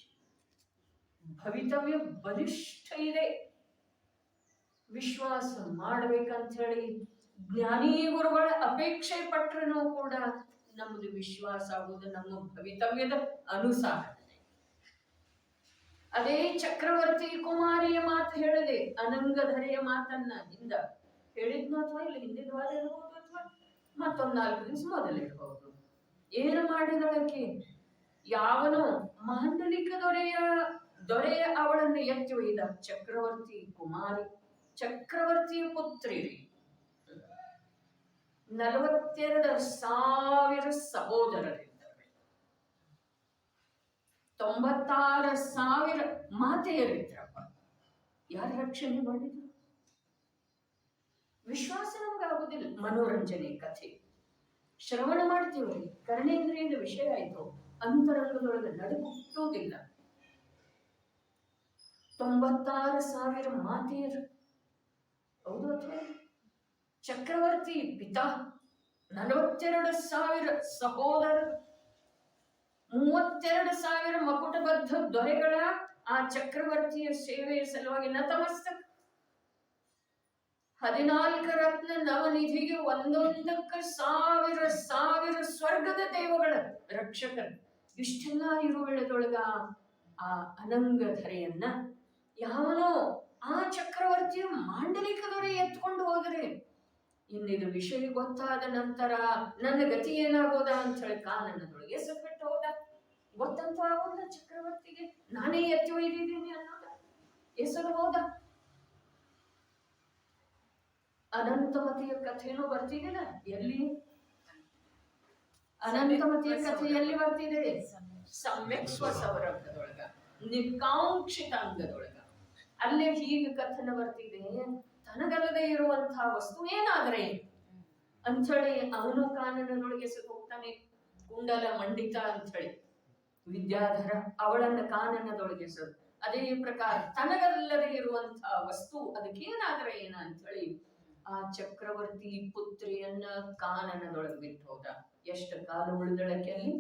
Speaker 1: ಭವಿತವ್ಯ ಬಲಿಷ್ಠ ಇದೆ. ವಿಶ್ವಾಸ ಮಾಡ್ಬೇಕಂತ ಹೇಳಿ ಜ್ಞಾನಿ ಗುರುಗಳ ಅಪೇಕ್ಷೆ ಪಟ್ಟರೂ ಕೂಡ ನಮ್ಮದು ವಿಶ್ವಾಸ ಆಗುವುದು ನಮ್ಮ ಭವಿತವ್ಯದ ಅನುಸಾರ. ಅದೇ ಚಕ್ರವರ್ತಿ ಕುಮಾರಿಯ ಮಾತು ಹೇಳಿದೆ, ಅನಂಗಧರೆಯ ಮಾತನ್ನ ಹಿಂದ ಹೇಳಿದ್ನು ಅಥವಾ ಇಲ್ಲ ಹಿಂದಿನ ವಾರ ಇರಬಹುದು ಅಥವಾ ಮತ್ತೊಂದು 4 ದಿವಸ ಮೊದಲಿರಬಹುದು. ಏನು ಮಾಡಿದಳಕ್ಕೆ? ಯಾವನು ಮಾಂಡಲಿಕ ದೊರೆಯ ಅವಳನ್ನು ಎತ್ತಿ ಒಯ್ದ. ಚಕ್ರವರ್ತಿ ಕುಮಾರಿ, ಚಕ್ರವರ್ತಿಯ ಪುತ್ರಿ, 42,000 ಸಹೋದರರಿದ್ದಾರೆ, 96,000 ಮಾತೆಯರಿದ್ರಪ್ಪ. ಯಾರ ರಕ್ಷಣೆ ಮಾಡಿದ್ರು? ವಿಶ್ವಾಸ ನಮಗಾಗುದಿಲ್ಲ. ಮನೋರಂಜನೆ ಕಥೆ ಶ್ರವಣ ಮಾಡ್ತೀವಿ, ಕರ್ಣೇಂದ್ರಿಯದ ವಿಷಯ ಆಯ್ತು, ಅಂತರಂಗದೊಳಗೆ ನಡುಗುಟ್ಟುವುದಿಲ್ಲ. 96,000 ಮಾತೆಯರು, ಹೌದು ಅಥವಾ? ಚಕ್ರವರ್ತಿ ಪಿತಾ, 42,000 ಸಹೋದರರು, 32,000 ಮಕುಟಬದ್ಧ ದೊರೆಗಳ ಆ ಚಕ್ರವರ್ತಿಯ ಸೇವೆಯ ಸಲುವಾಗಿ ನತಮಸ್ತಕ. 14 ರತ್ನ ನವನಿಧಿಗೆ ಒಂದೊಂದಕ್ಕೆ 1,000 ಸ್ವರ್ಗದ ದೇವಗಳ ರಕ್ಷಕರು. ಇಷ್ಟೆಲ್ಲ ಇರುವೆಳದೊಳಗ ಆ ಅನಂಗಧರೆಯನ್ನ ಯಾವನೋ ಆ ಚಕ್ರವರ್ತಿಯ ಮಾಂಡಲಿಕ ದೊರೆ ಎತ್ಕೊಂಡು ಹೋದರೆ, ಇನ್ನಿದು ವಿಷಯ ಗೊತ್ತಾದ ನಂತರ ನನ್ನ ಗತಿ ಏನಾಗೋದ ಅಂತ ಹೇಳಿ ಕಾನನದೊಳಗೆ ಎಸೆದ್ಬಿಟ್ಟು ಹೋದ. ಗೊತ್ತಂತೂ ಆಗೋದ ಚಕ್ರವರ್ತಿಗೆ, ನಾನೇ ಎತ್ತಿ ಒಯ್ದಿದ್ದೀನಿ ಅನ್ನೋದ, ಎಸರು ಹೋದ. ಅನಂತಮತಿಯ ಕಥೆನೂ ಬರ್ತಿದಿಲ್ಲ ಎಲ್ಲಿ? ಅನಂತಮತಿಯ ಕಥೆ ಎಲ್ಲಿ ಬರ್ತಿದೆ? ಸಮ್ಯಕ್ ಸ್ವಸವರಂಗದೊಳಗ, ನಿಕಾಂಕ್ಷಿತಾಂಗದೊಳಗ. ಅಲ್ಲೇ ಹೀಗೆ ಕಥನ ಬರ್ತಿದೆ, ತನಗಲ್ಲದೆ ಇರುವಂತಹ ವಸ್ತು ಏನಾದ್ರೆ ಅಂಥೇಳಿ ಅವನು ಕಾನನದೊಳಗೆ ಹೋಗ್ತಾನೆ. ಕುಂಡಲ ಮಂಡಿತ ಅಂಥೇಳಿ ವಿದ್ಯಾಧರ ಅವಳನ್ನ ಕಾನನದೊಳಗೆ ಅದೇ ಪ್ರಕಾರ ತನಗಲ್ಲದೆ ಇರುವಂತಹ ವಸ್ತು ಅದಕ್ಕೇನಾದ್ರೆ ಏನ ಅಂಥೇಳಿ ಆ ಚಕ್ರವರ್ತಿ ಪುತ್ರಿಯನ್ನ ಕಾನನದೊಳಗೆ ಬಿಟ್ಟು ಹೋದ. ಎಷ್ಟು ಕಾಲ ಉಳಿದಳಕ್ಕೆ ಅಲ್ಲಿ?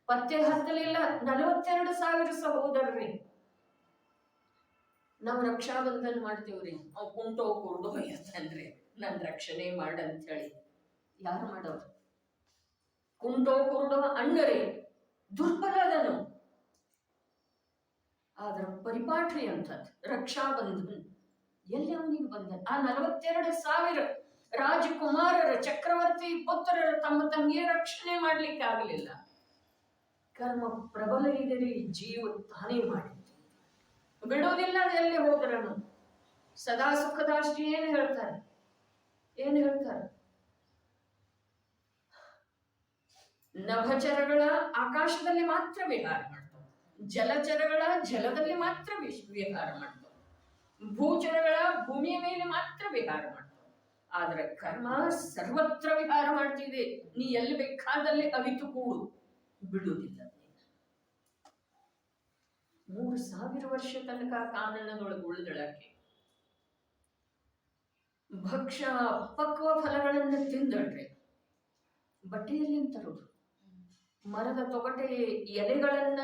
Speaker 1: ಪತ್ತೆ ಹತ್ತಲಿಲ್ಲ. 42,000 ಸಹೋದರರಿ. ನಾವು ರಕ್ಷಾಬಂಧನ ಮಾಡ್ತೀವ್ರಿ, ಅವ್ ಕುಂಟೋ ಕುರುಡೋ ಇರ್ತಾನ್ರಿ, ನನ್ ರಕ್ಷಣೆ ಮಾಡಂತ ಹೇಳಿ. ಯಾರು ಮಾಡೋರು? ಕುಂಟೋ ಕುರುಡೋ ಅಣ್ಣರೇ, ದುರ್ಬಲದನು. ಆದ್ರ ಪರಿಪಾಠಿ ಅಂತದ್ ರಕ್ಷಾಬಂಧನ್ ಎಲ್ಲಿ ಅವನಿಗೆ ಬಂದ? ಆ 42,000 ರಾಜಕುಮಾರರ ಚಕ್ರವರ್ತಿ ಪುತ್ರರ ತಮ್ಮ ತಂಗಿಯ ರಕ್ಷಣೆ ಮಾಡ್ಲಿಕ್ಕೆ ಆಗಲಿಲ್ಲ. ಕರ್ಮ ಪ್ರಬಲ ಇದರಿ ಜೀವ ತಾನೇ ಮಾಡಿದ್ದು, ಬಿಡೋದಿಲ್ಲ. ಎಲ್ಲಿ ಹೋದ್ರನು ಸದಾ ಸುಖದಾಷ್ಟಿ ಏನ್ ಹೇಳ್ತಾರೆ? ನಭಚರಗಳ ಆಕಾಶದಲ್ಲಿ ಮಾತ್ರ ವಿಹಾರ ಮಾಡ್ತಾವೆ, ಜಲಚರಗಳ ಜಲದಲ್ಲಿ ಮಾತ್ರ ವಿಹಾರ ಮಾಡ್ತಾವೆ, ಭೂಚರಗಳ ಭೂಮಿಯ ಮೇಲೆ ಮಾತ್ರ ವಿಹಾರ ಮಾಡ್ತಾವೆ. ಆದ್ರೆ ಕರ್ಮ ಸರ್ವತ್ರ ವಿಹಾರ ಮಾಡ್ತಿದೆ. ನೀ ಎಲ್ಲಿ ಬೇಕಾದಲ್ಲಿ ಅವಿತು ಕೂಡು, ಬಿಡುವುದಿಲ್ಲ. 3,000 ವರ್ಷ ತನಕ ಕಾನನದೊಳಗೆ ಉಳಿದಳಕ್ಕೆ. ಭಕ್ಷ್ಯ ಪಕ್ವ ಫಲಗಳನ್ನು ತಿಂದಳ್ರಿ. ಬಟ್ಟೆಯಲ್ಲಿ ತರೋದು, ಮರದ ತೊಗಟೆ ಎಲೆಗಳನ್ನ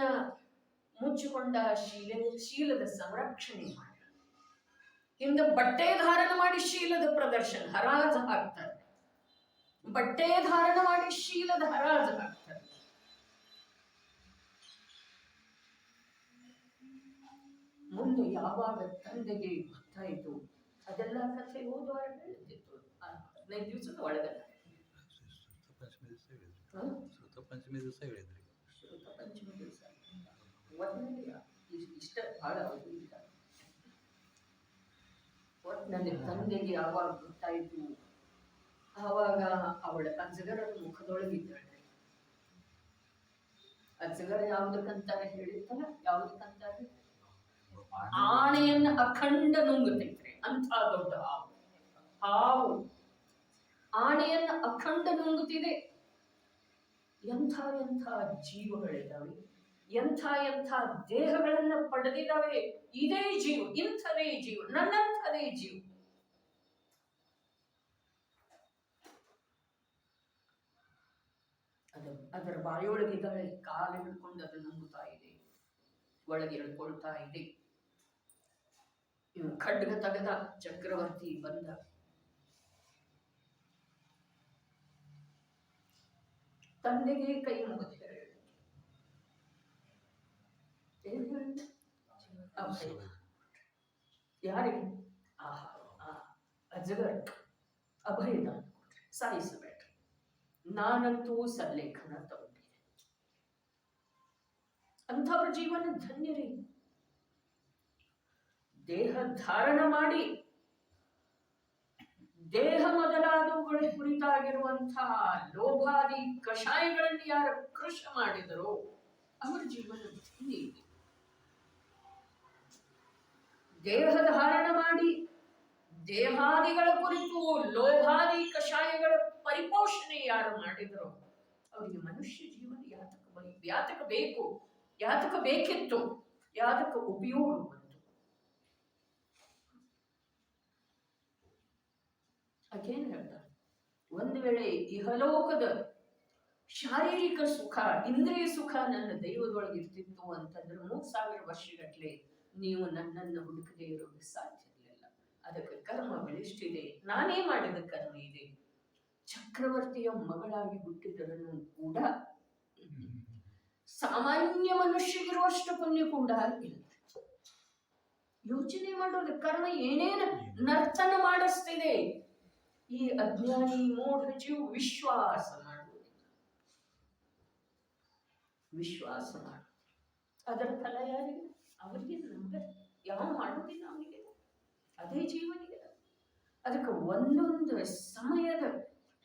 Speaker 1: ಮುಚ್ಚಿಕೊಂಡ ಶೀಲದ ಸಂರಕ್ಷಣೆ ಮಾಡಿ, ಇಂದು ಬಟ್ಟೆ ಧಾರಣ ಮಾಡಿ ಶೀಲದ ಪ್ರದರ್ಶನ ಹರಾಜು ಹಾಕ್ತಾರೆ. ಬಟ್ಟೆ ಧಾರಣ ಮಾಡಿ ಶೀಲದ ಹರಾಜು ಹಾಕ್ತಾರೆ. ಮುಂದೆ ಯಾವಾಗ ತಂದೆಗೆ ಗೊತ್ತಾಯಿತು, ಅದೆಲ್ಲ ಕಥೆ ಓದುವಾಗ ಹೇಳ್ತಿತ್ತು 15 ದಿವಸದ ಒಳಗಡೆ.
Speaker 2: ಪಂಚಮಿ ದಿವಸ ಹೇಳಿದ್ರಿ.
Speaker 1: ಪಂಚಮಿ ದಿವಸ ಇಷ್ಟ ಬಹಳ ಇಲ್ಲ. ಒಟ್ಟಿನಲ್ಲಿ ತಂದೆಗೆ ಯಾವಾಗ ಗೊತ್ತಾಯಿತು, ಆವಾಗ ಅವಳ ಅಜಗರನ ಮುಖದೊಳಗಿದ್ದಾಳೆ. ಅಜಗರ ಯಾವುದಕ್ಕಂತಾರೆ ಹೇಳಿರ್ತಲ್ಲ, ಯಾವುದಕ್ಕಂತಾರೆ? ಆಣೆಯನ್ನ ಅಖಂಡ ನುಂಗುತ್ತೈತ್ರಿ. ಅಂಥ ದೊಡ್ಡ ಹಾವು ಆಣೆಯನ್ನ ಅಖಂಡ ನುಂಗುತ್ತಿದೆ. ಎಂಥ ಎಂಥ ಜೀವಗಳಿದ್ದಾವೆ, ಎಂಥ ಎಂಥ ದೇಹಗಳನ್ನ ಪಡೆದಿದ್ದಾವೆ. ಇದೇ ಜೀವ, ಇಂಥದೇ ಜೀವ, ನನ್ನಂಥದೇ ಜೀವ. ಅದರ ಬಾಯೊಳಗಿದ್ದಾಳೆ, ಕಾಲು ಹಿಡ್ಕೊಂಡು ಅದು ನುಂಗುತ್ತಾ ಇದೆ, ಒಳಗೆ ಎಳ್ಕೊಳ್ತಾ ಇದೆ. ಇವು ಖಡ್ಗ ತೆಗೆದ, ಚಕ್ರವರ್ತಿ ಬಂದ. ತಂದೆಗೆ ಕೈ ಮುಗಿದು ಯಾರಿಗೆ? ಅಜಗರ್ ಅಭಯದಾನ ಸಾಯಿಸಬೇಡ್ರಿ, ನಾನಂತೂ ಸಲ್ಲೇಖನ ತಗೊಂಡಿದ್ದೆ. ಅಂಥವ್ರ ಜೀವನ ಧನ್ಯರಿ. ದೇಹ ಧಾರಣ ಮಾಡಿ ದೇಹ ಮೊದಲಾದವುಗಳ ಕುರಿತಾಗಿರುವಂತಹ ಲೋಭಾದಿ ಕಷಾಯಗಳನ್ನು ಯಾರು ಕೃಷ ಮಾಡಿದರೋ ಅವರ ಜೀವನ ಧನ್ಯ ಇದೆ. ದೇಹ ಧಾರಣ ಮಾಡಿ ದೇಹಾದಿಗಳ ಕುರಿತು ಲೋಭಾದಿ ಕಷಾಯಗಳ ಪರಿಪೋಷಣೆ ಯಾರು ಮಾಡಿದರೋ ಅವರಿಗೆ ಮನುಷ್ಯ ಜೀವನ ಯಾತಕ ಬೇಕು, ಯಾತಕ ಬೇಕಿತ್ತು, ಯಾತಕ ಉಪಯೋಗ ಬಂತು. ಅದೇನು ಹೇಳ್ತಾರೆ, ಒಂದು ವೇಳೆ ಇಹಲೋಕದ ಶಾರೀರಿಕ ಸುಖ, ಇಂದ್ರಿಯ ಸುಖ ನನ್ನ ದೈವದೊಳಗೆ ಇರ್ತಿತ್ತು ಅಂತಂದ್ರೆ 3000 ವರ್ಷಗಟ್ಟಲೆ ನೀವು ನನ್ನನ್ನು ಹುಡುಕದೇ ಇರೋದು ಸಾಧ್ಯ ಇರಲಿಲ್ಲ. ಅದಕ್ಕೆ ಕರ್ಮ ಬೆಳೆಷ್ಟಿದೆ, ನಾನೇ ಮಾಡಿದ ಕರ್ಮ ಇದೆ. ಚಕ್ರವರ್ತಿಯ ಮಗಳಾಗಿ ಹುಟ್ಟಿದರನ್ನು ಕೂಡ ಸಾಮಾನ್ಯ ಮನುಷ್ಯಗಿರುವಷ್ಟು ಪುಣ್ಯ ಕೂಡ ಇಲ್ಲ. ಯೋಚನೆ ಮಾಡೋದು, ಕರ್ಮ ಏನೇನು ನರ್ತನ ಮಾಡಿಸ್ತಿದೆ. ಈ ಅಜ್ಞಾನಿ ಮೂಢ ಜೀವ ವಿಶ್ವಾಸ ಮಾಡುವುದಿಲ್ಲ, ವಿಶ್ವಾಸ ಮಾಡು. ಅದರ ಫಲ ಯಾರಿಗೆ? ಅವರಿಗೆ, ನಮ್ಗೆ. ಯಾವ ಮಾಡುವುದಿಲ್ಲ ಅವನಿಗೆ, ಅದೇ ಜೀವನಿಗೆ. ಅದಕ್ಕೆ ಒಂದೊಂದು ಸಮಯದ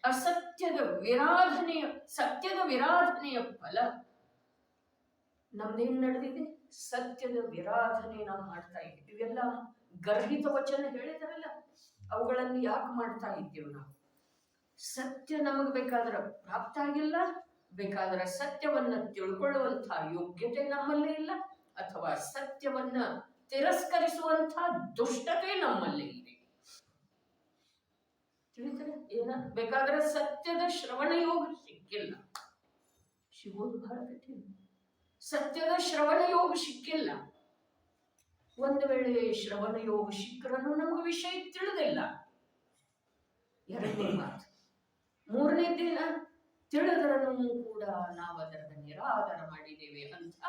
Speaker 1: ಅಸತ್ಯದ ವಿರಾಧನೆಯ, ಸತ್ಯದ ವಿರಾಧನೆಯ ಫಲ ನಮ್ದೇನ್ ನಡೆದಿದೆ? ಸತ್ಯದ ವಿರಾಧನೆ ನಾವು ಮಾಡ್ತಾ ಇದ್ದೀವಿ. ಇವೆಲ್ಲ ಗರ್ಹಿತ ವಚನ ಹೇಳಿದಾರಲ್ಲ, ಅವುಗಳನ್ನು ಯಾಕೆ ಮಾಡ್ತಾ ಇದ್ದೇವೆ ನಾವು? ಸತ್ಯ ನಮಗ್ ಬೇಕಾದ್ರೆ ಪ್ರಾಪ್ತ ಆಗಿಲ್ಲ, ಬೇಕಾದ್ರೆ ಸತ್ಯವನ್ನ ತಿಳ್ಕೊಳ್ಳುವಂತಹ ಯೋಗ್ಯತೆ ನಮ್ಮಲ್ಲೇ ಇಲ್ಲ, ಅಥವಾ ಸತ್ಯವನ್ನ ತಿರಸ್ಕರಿಸುವಂತಹ ದುಷ್ಟತೆ ನಮ್ಮಲ್ಲೇ ಇದೆ. ತಿಳಿತಾರೆ ಏನ? ಬೇಕಾದ್ರೆ ಸತ್ಯದ ಶ್ರವಣ ಯೋಗ ಸಿಕ್ಕಿಲ್ಲ, ಸಿಗೋದು ಬಹಳ ಕಠಿಣ. ಸತ್ಯದ ಶ್ರವಣ ಯೋಗ ಸಿಕ್ಕಿಲ್ಲ. ಒಂದು ವೇಳೆ ಶ್ರವಣ ಯೋಗ ಸಿಕ್ಕರನ್ನು ನಮಗೆ ವಿಷಯ ತಿಳಿದಿಲ್ಲ. ಎರಡನೇ ಮಾತು. ಮೂರನೇ ದಿನ ತಿಳಿದರನ್ನು ಕೂಡ ನಾವು ಅದರ ನಿರಾಧಾರ ಮಾಡಿದ್ದೇವೆ ಅಂತ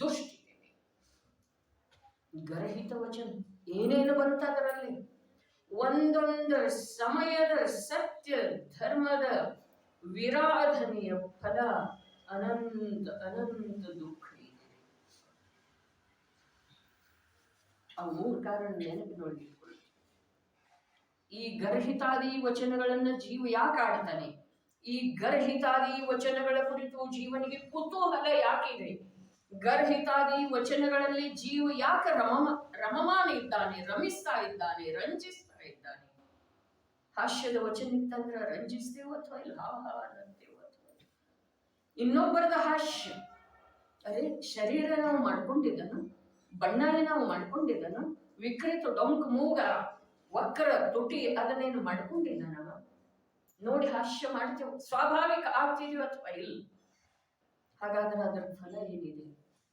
Speaker 1: ದುಷ್ಟಿದ್ದೇವೆ. ಗರ್ಹಿತ ವಚನ ಏನೇನು ಬಂತ ಅದರಲ್ಲಿ? ಒಂದೊಂದು ಸಮಯದ ಸತ್ಯ ಧರ್ಮದ ವಿರಾಧನೆಯ ಫಲ ಅನಂತ ಅನಂತ ದುಃಖ ಇದೆ. ಆ ಮೂರು ಕಾರಣ ನೆನಪಿನೊಳಗಿಟ್ಕೊಳ್ಳಿ. ಈ ಗರ್ಹಿತಾದಿ ವಚನಗಳನ್ನ ಜೀವ ಯಾಕೆ ಆಡ್ತಾನೆ? ಈ ಗರ್ಹಿತಾದಿ ವಚನಗಳ ಕುರಿತು ಜೀವನಿಗೆ ಕುತೂಹಲ ಯಾಕಿದೆ? ಗರ್ಹಿತಾದಿ ವಚನಗಳಲ್ಲಿ ಜೀವ ಯಾಕೆ ರಮಮಾನ ಇದ್ದಾನೆ, ರಮಿಸ್ತಾ ಇದ್ದಾನೆ, ರಂಜಿಸ್ತಾ ಇದ್ದಾನೆ? ಹಾಸ್ಯದ ವಚನ ಇತ್ತಂದ್ರೆ ರಂಜಿಸ್ತೇವೋ ಅಥವಾ ಇಲ್ಲ, ಹಾ ಅನ್ನಂತೇವೋ ಅಥವಾ ಇನ್ನೊಬ್ಬರದ ಹಾಸ್ಯ. ಅರೆ, ಶರೀರ ನಾವು ಮಾಡ್ಕೊಂಡಿದ್ದನು, ಬಣ್ಣ ನಾವು ಮಾಡ್ಕೊಂಡಿದ್ದನು, ವಿಕೃತ ಡೊಂಕ್ ಮೂಗ ವಕ್ರ ತುಟಿ ಅದನ್ನೇನು ಮಾಡ್ಕೊಂಡಿದ್ದ ನಾವು ನೋಡಿ ಹಾಸ್ಯ ಮಾಡ್ತೇವೆ, ಸ್ವಾಭಾವಿಕ ಆಗ್ತಿದೀವಿ ಅಥವಾ ಇಲ್ಲ? ಹಾಗಾದ್ರೆ ಅದರ ಫಲ ಏನಿದೆ?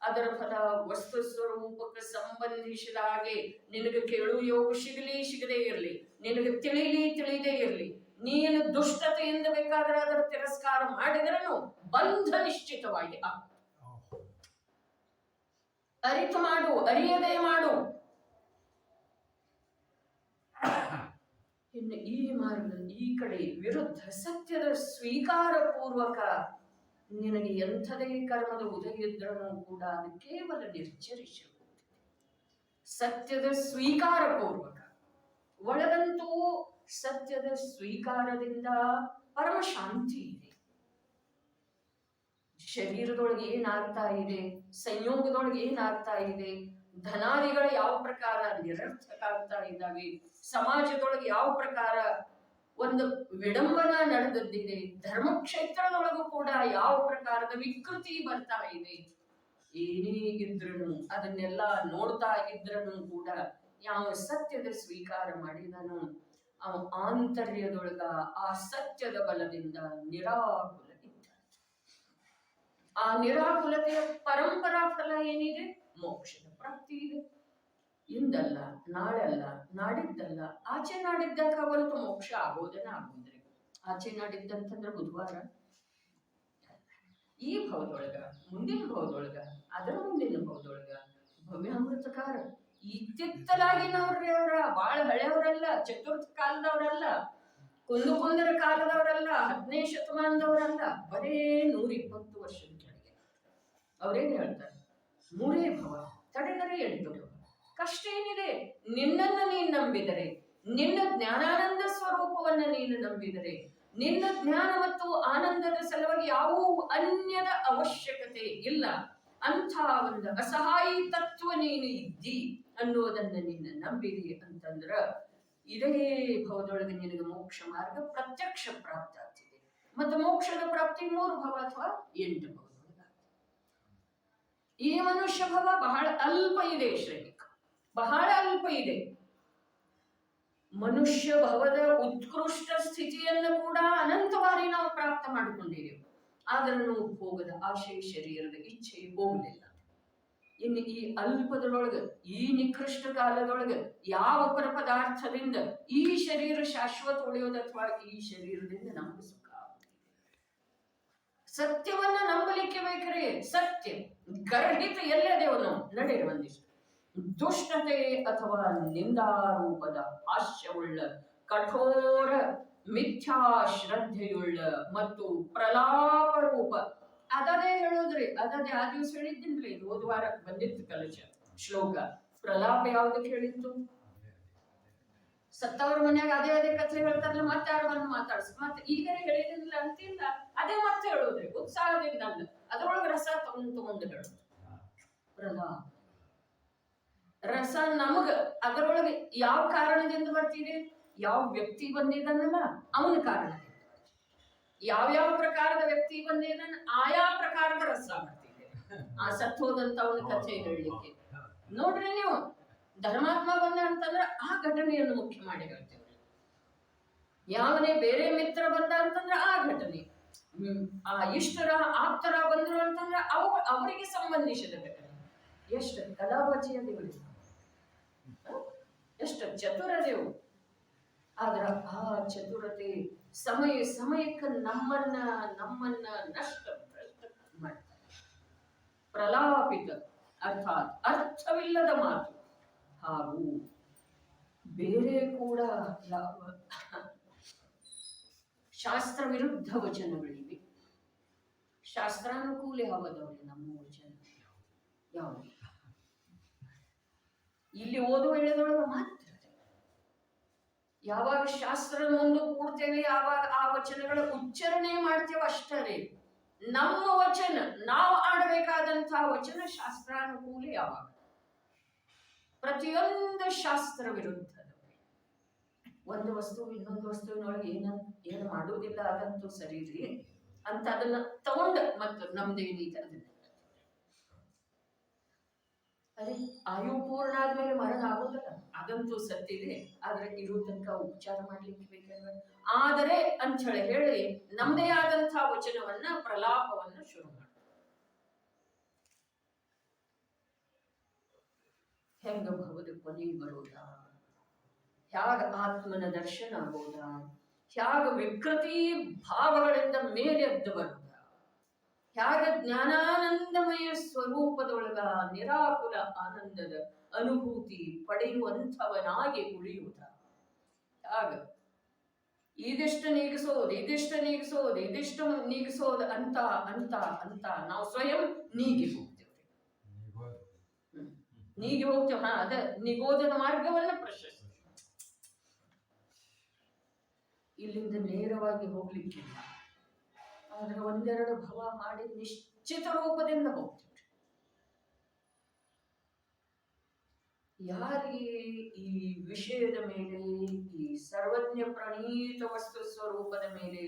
Speaker 1: ಅದರ ಫಲ ವಸ್ತು ಸ್ವರೂಪಕ್ಕೆ ಸಂಬಂಧಿಸಿದ ಹಾಗೆ ನಿನಗೆ ಕೇಳು ಯೋಗ ಸಿಗಲಿ ಸಿಗದೇ ಇರಲಿ, ನಿನಗೆ ತಿಳಿಲಿ ತಿಳಿದೇ ಇರಲಿ, ನೀನು ದುಷ್ಟತೆಯಿಂದ ಬೇಕಾದ್ರೆ ಅದರ ತಿರಸ್ಕಾರ ಮಾಡಿದ್ರೂ ಬಂಧ ನಿಶ್ಚಿತವಾಗಿ ಅರಿತು ಮಾಡು, ಅರಿಯದೇ ಮಾಡು. ಇನ್ನು ಈ ಮಾರ್ಗ, ಈ ಕಡೆ ವಿರುದ್ಧ ಸತ್ಯದ ಸ್ವೀಕಾರ ಪೂರ್ವಕ ನಿನಗೆ ಎಂಥದೇ ಕರ್ಮದ ಉದಯ ಇದ್ರೂ ಕೂಡ ಅದು ಕೇವಲ ನಿರ್ಜರಿಸಿ ಸತ್ಯದ ಸ್ವೀಕಾರ ಪೂರ್ವಕ. ಒಳಗಂತೂ ಸತ್ಯದ ಸ್ವೀಕಾರದಿಂದ ಪರಮ ಶಾಂತಿ ಇದೆ. ಶರೀರದೊಳಗೆ ಏನಾಗ್ತಾ ಇದೆ, ಸಂಯೋಗದೊಳಗೆ ಏನಾಗ್ತಾ ಇದೆ, ಧನಾದಿಗಳು ಯಾವ ಪ್ರಕಾರ ನಿರರ್ಥಕ ಆಗ್ತಾ ಇದ್ದಾವೆ, ಸಮಾಜದೊಳಗೆ ಯಾವ ಪ್ರಕಾರ ಒಂದು ವಿಡಂಬನ ನಡೆದದ್ದಿದೆ, ಧರ್ಮಕ್ಷೇತ್ರದೊಳಗೂ ಕೂಡ ಯಾವ ಪ್ರಕಾರದ ವಿಕೃತಿ ಬರ್ತಾ ಇದೆ, ಏನೇ ಇದ್ರೂ ಅದನ್ನೆಲ್ಲ ನೋಡ್ತಾ ಇದ್ರೂ ಕೂಡ ಯಾವ ಸತ್ಯದ ಸ್ವೀಕಾರ ಮಾಡಿದನು ಅವ ಆಂತರ್ಯದೊಳಗ ಆ ಸತ್ಯದ ಬಲದಿಂದ ನಿರಾಕುಲ ಇದ್ದ. ಆ ನಿರಾಕುಲತೆಯ ಪರಂಪರಾ ಫಲ ಏನಿದೆ? ಮೋಕ್ಷದ ಪ್ರಾಪ್ತಿ ಇದೆ. ಇಂದಲ್ಲ, ನಾಳೆಲ್ಲ, ನಾಡಿದ್ದಲ್ಲ, ಆಚೆ ನಾಡಿದ್ದಾಗ ಹೊರತು ಮೋಕ್ಷ ಆಗೋದನ್ನ ಆಗೋದ್ರಿ. ಆಚೆ ನಾಡಿದ್ದಂತಂದ್ರೆ ಬುಧವಾರ, ಈ ಭವದೊಳಗ, ಮುಂದಿನ ಭವದೊಳಗ, ಅದರ ಮುಂದಿನ ಭವದೊಳಗ ಭವ್ಯಾಮೃತಕಾರ ಇತ್ತಿತ್ತಲಾಗಿನವ್ರಿ. ಅವರ ಬಾಳ ಹಳೆಯವರಲ್ಲ, ಚತುರ್ಥ ಕಾಲದವರಲ್ಲ, ಕುಂದರ ಕಾಲದವರಲ್ಲ, 15ನೇ ಶತಮಾನದವರಲ್ಲ, ಬರೇ 120 ವರ್ಷದ ಕೆಳಗೆ. ಅವ್ರೇನ್ ಹೇಳ್ತಾರೆ? 3 ಭವ ತಡೆದರೆ 8 ಭವ. ಕಷ್ಟ ಏನಿದೆ? ನಿನ್ನನ್ನು ನೀನು ನಂಬಿದರೆ, ನಿನ್ನ ಜ್ಞಾನಾನಂದ ಸ್ವರೂಪವನ್ನ ನೀನು ನಂಬಿದರೆ, ನಿನ್ನ ಜ್ಞಾನ ಮತ್ತು ಆನಂದದ ಸಲುವಾಗಿ ಯಾವ ಅನ್ಯದ ಅವಶ್ಯಕತೆ ಇಲ್ಲ, ಅಂಥ ಒಂದು ಅಸಹಾಯಿ ತತ್ವ ನೀನು ಇದ್ದಿ ಅನ್ನೋದನ್ನ ನೀನು ನಂಬಿರಿ ಅಂತಂದ್ರ ಇದೇ ಭವದೊಳಗೆ ನಿನಗೆ ಮೋಕ್ಷ ಮಾರ್ಗ ಪ್ರತ್ಯಕ್ಷ ಪ್ರಾಪ್ತ ಆಗ್ತಿದೆ. ಮತ್ತು ಮೋಕ್ಷದ ಪ್ರಾಪ್ತಿ 3 ಭವ ಅಥವಾ 8 ಭವದೊಳಗ. ಈ ಮನುಷ್ಯ ಭವ ಬಹಳ ಅಲ್ಪ ಇದೆ ಶ್ರೇಣಿಕ, ಬಹಳ ಅಲ್ಪ ಇದೆ. ಮನುಷ್ಯ ಭವದ ಉತ್ಕೃಷ್ಟ ಸ್ಥಿತಿಯನ್ನು ಕೂಡ ಅನಂತ ಬಾರಿ ನಾವು ಪ್ರಾಪ್ತ ಮಾಡಿಕೊಂಡಿದ್ದೇವೆ. ಆದರೂ ಭೋಗದ ಆಶೆ, ಶರೀರದ ಇಚ್ಛೆ ಹೋಗಲಿಲ್ಲ. ಇನ್ನು ಈ ಅಲ್ಪದರೊಳಗ, ಈ ನಿಕೃಷ್ಟ ಕಾಲದೊಳಗ ಯಾವ ಪರ ಪದಾರ್ಥದಿಂದ ಈ ಶರೀರ ಶಾಶ್ವತ ಉಳಿಯೋದು ಅಥವಾ ಈ ಶರೀರದಿಂದ ನಮಗೆ ಸುಖ ಆಗುತ್ತಿದೆ? ಸತ್ಯವನ್ನ ನಂಬಲಿಕ್ಕೆ ಬೇಕರೆ ಸತ್ಯ ಗರ್ಹಿತ ಎಲ್ಲದೇವ ನಾವು ನಡೆಯುವ ಒಂದಿಷ್ಟು ದುಷ್ಟತೆ ಅಥವಾ ನಿಂದಾರೂಪದ ಹಾಸ್ಯವುಳ್ಳ, ಕಠೋರ ಮಿಥ್ಯಾ ಶ್ರದ್ಧೆಯುಳ್ಳ ಮತ್ತು ಪ್ರಲಾಪ ರೂಪ. ಅದದೇ ಹೇಳೋದ್ರಿ, ಅದದೇ ಆ ದಿವಸ ಹೇಳಿದ್ದಿನ್ರಿ, ಹೋದ ವಾರ ಬಂದಿತ್ತು ಕಲಶ ಶ್ಲೋಕ. ಪ್ರಲಾಪ ಯಾವ್ದಕ್ಕೆ ಹೇಳಿತ್ತು? ಸತ್ತವ್ರ ಮನ್ಯಾಗ ಅದೇ ಕಥೆ ಹೇಳ್ತಾರಲ್ಲ, ಮತ್ತೆ ಯಾರು ಬಂದು ಮಾತಾಡ್ಸ, ಮತ್ತೆ ಈಗನೇ ಹೇಳಿದಿಲ್ಲ ಅಂತಿಲ್ಲ, ಅದೇ ಮತ್ತೆ ಹೇಳೋದ್ರಿ ಉತ್ಸಾಹದಿಂದ. ಅದ್ರೊಳಗೆ ರಸ ತಗೊಂಡು ಹೇಳೋದು ಪ್ರಲಾಪ. ರಸ ನಮಗ ಅದರೊಳಗೆ ಯಾವ ಕಾರಣದಿಂದ ಬರ್ತಿದೆ? ಯಾವ ವ್ಯಕ್ತಿ ಬಂದಿದ್ದಾನಲ್ಲ ಅವನ ಕಾರಣದಿಂದ. ಯಾವ್ಯಾವ ಪ್ರಕಾರದ ವ್ಯಕ್ತಿ ಬಂದಿದ್ದಾನ ಆಯಾ ಪ್ರಕಾರದ ರಸ ಬರ್ತಿದೆ. ಆ ಸತ್ತೋದಂತ ಅವನ ಕಥೆ ಹೇಳಲಿಕ್ಕೆ ನೋಡ್ರಿ ನೀವು. ಧರ್ಮಾತ್ಮ ಬಂದ ಅಂತಂದ್ರೆ ಆ ಘಟನೆಯನ್ನು ಮುಖ್ಯ ಮಾಡಿ ಹೇಳ್ತೇವೆ. ಯಾವನೇ ಬೇರೆ ಮಿತ್ರ ಬಂದ ಅಂತಂದ್ರೆ ಆ ಘಟನೆ, ಆ ಇಷ್ಟರ ಆಪ್ತರ ಬಂದ್ರು ಅಂತಂದ್ರೆ ಅವರಿಗೆ ಸಂಬಂಧಿಸಿದ ಘಟನೆ. ಎಷ್ಟು ಕಲಾವಚಿಯ ದೇವರು, ಎಷ್ಟು ಚತುರದೇವು. ಆದ್ರ ಆ ಚತುರತೆ ಸಮಯಕ್ಕೆ ನಮ್ಮನ್ನ ನಷ್ಟ ಮಾಡ್ತಾರೆ. ಪ್ರಲಾಪಿತ ಅರ್ಥಾತ್ ಅರ್ಥವಿಲ್ಲದ ಮಾತು ಹಾಗೂ ಬೇರೆ ಕೂಡ ಶಾಸ್ತ್ರ ವಿರುದ್ಧ ವಚನಗಳಿವೆ. ಶಾಸ್ತ್ರಾನುಕೂಲ ಯಾವದವ್ರಿ ನಮ್ಮ ವಚನ? ಯಾವುದು? ಇಲ್ಲಿ ಓದುವ ಎಳೆದೊಳಗ ಮಾತ್ರ. ಯಾವಾಗ ಶಾಸ್ತ್ರದ ಮುಂದೆ ಕೂಡ್ತೇವೆ ಆವಾಗ ಆ ವಚನಗಳ ಉಚ್ಚಾರಣೆ ಮಾಡ್ತೇವೆ ಅಷ್ಟರೇ. ನಮ್ಮ ವಚನ, ನಾವು ಆಡಬೇಕಾದಂತಹ ವಚನ ಶಾಸ್ತ್ರಾನುಕೂಲ ಯಾವಾಗ? ಪ್ರತಿಯೊಂದು ಶಾಸ್ತ್ರ ವಿರುದ್ಧ. ಒಂದು ವಸ್ತು ಇನ್ನೊಂದು ವಸ್ತುವಿನೊಳಗೆ ಏನು ಮಾಡುವುದಿಲ್ಲ, ಅದಂತೂ ಸರಿ ರೀ ಅಂತ ಅದನ್ನ ತಗೊಂಡ ಮತ್ತು ನಮ್ದೇನೀತ ಅದನ್ನ ಅದೇ ಆಯು ಪೂರ್ಣ ಆದ್ಮೇಲೆ ಮರಣ ಆಗೋದಲ್ಲ, ಅದಂತೂ ಸತ್ತಿದೆ. ಆದ್ರೆ ಇರೋ ತನಕ ಉಪಚಾರ ಮಾಡ್ಲಿಕ್ಕೆ ಬೇಕಾದ್ರೆ ಆದರೆ ಅಂತ ಹೇಳಿ ನಮ್ದೇ ಆದಂತಹ ವಚನವನ್ನ ಪ್ರಲಾಪವನ್ನ ಶುರು ಮಾಡಿ ಹೆಂಗ ಭವದ ಕೊನೆ ಬರೋದ, ಹ್ಯಾಗ ಆತ್ಮನ ದರ್ಶನ ಆಗೋದ, ಹ್ಯಾಗ ವಿಕೃತಿ ಭಾವಗಳಿಂದ ಮೇಲೆದ್ದು ಬರೋದ, ಹ್ಯಾಗ ಜ್ಞಾನಾನಂದಮಯ ಸ್ವರೂಪದೊಳಗ ನಿರಾಕುಲ ಆನಂದದ ಅನುಭೂತಿ ಪಡೆಯುವಂಥವನಾಗಿ ಉಳಿಯುವುದ, ಹ್ಯಾಗ ಇದಿಷ್ಟು ನೀಗಿಸೋದು ಇದಿಷ್ಟು ನೀಗಿಸೋದು ಇದಿಷ್ಟು ನೀಗಿಸೋದು ಅಂತ ಅಂತ ಅಂತ ನಾವು ಸ್ವಯಂ ನೀಗಿ ಹೋಗ್ತೇವೆ. ನೀಗಿ ಹೋಗ್ತೇವೆ. ಹಾ, ಅದ ನಿಗೋದನ ಮಾರ್ಗವನ್ನ ಪ್ರಶಸ್ತಿ. ಇಲ್ಲಿಂದ ನೇರವಾಗಿ ಹೋಗ್ಲಿಕ್ಕಿಲ್ಲ, ಆದ್ರೆ ಒಂದೆರಡು ಭವ ಮಾಡಿ ನಿಶ್ಚಿತ ರೂಪದಿಂದ ಹೋಗ್ತೇವೆ. ಯಾರಿಗೆ ಈ ವಿಷಯದ ಮೇಲೆ, ಈ ಸರ್ವಜ್ಞ ಪ್ರಣೀತ ವಸ್ತು ಸ್ವರೂಪದ ಮೇಲೆ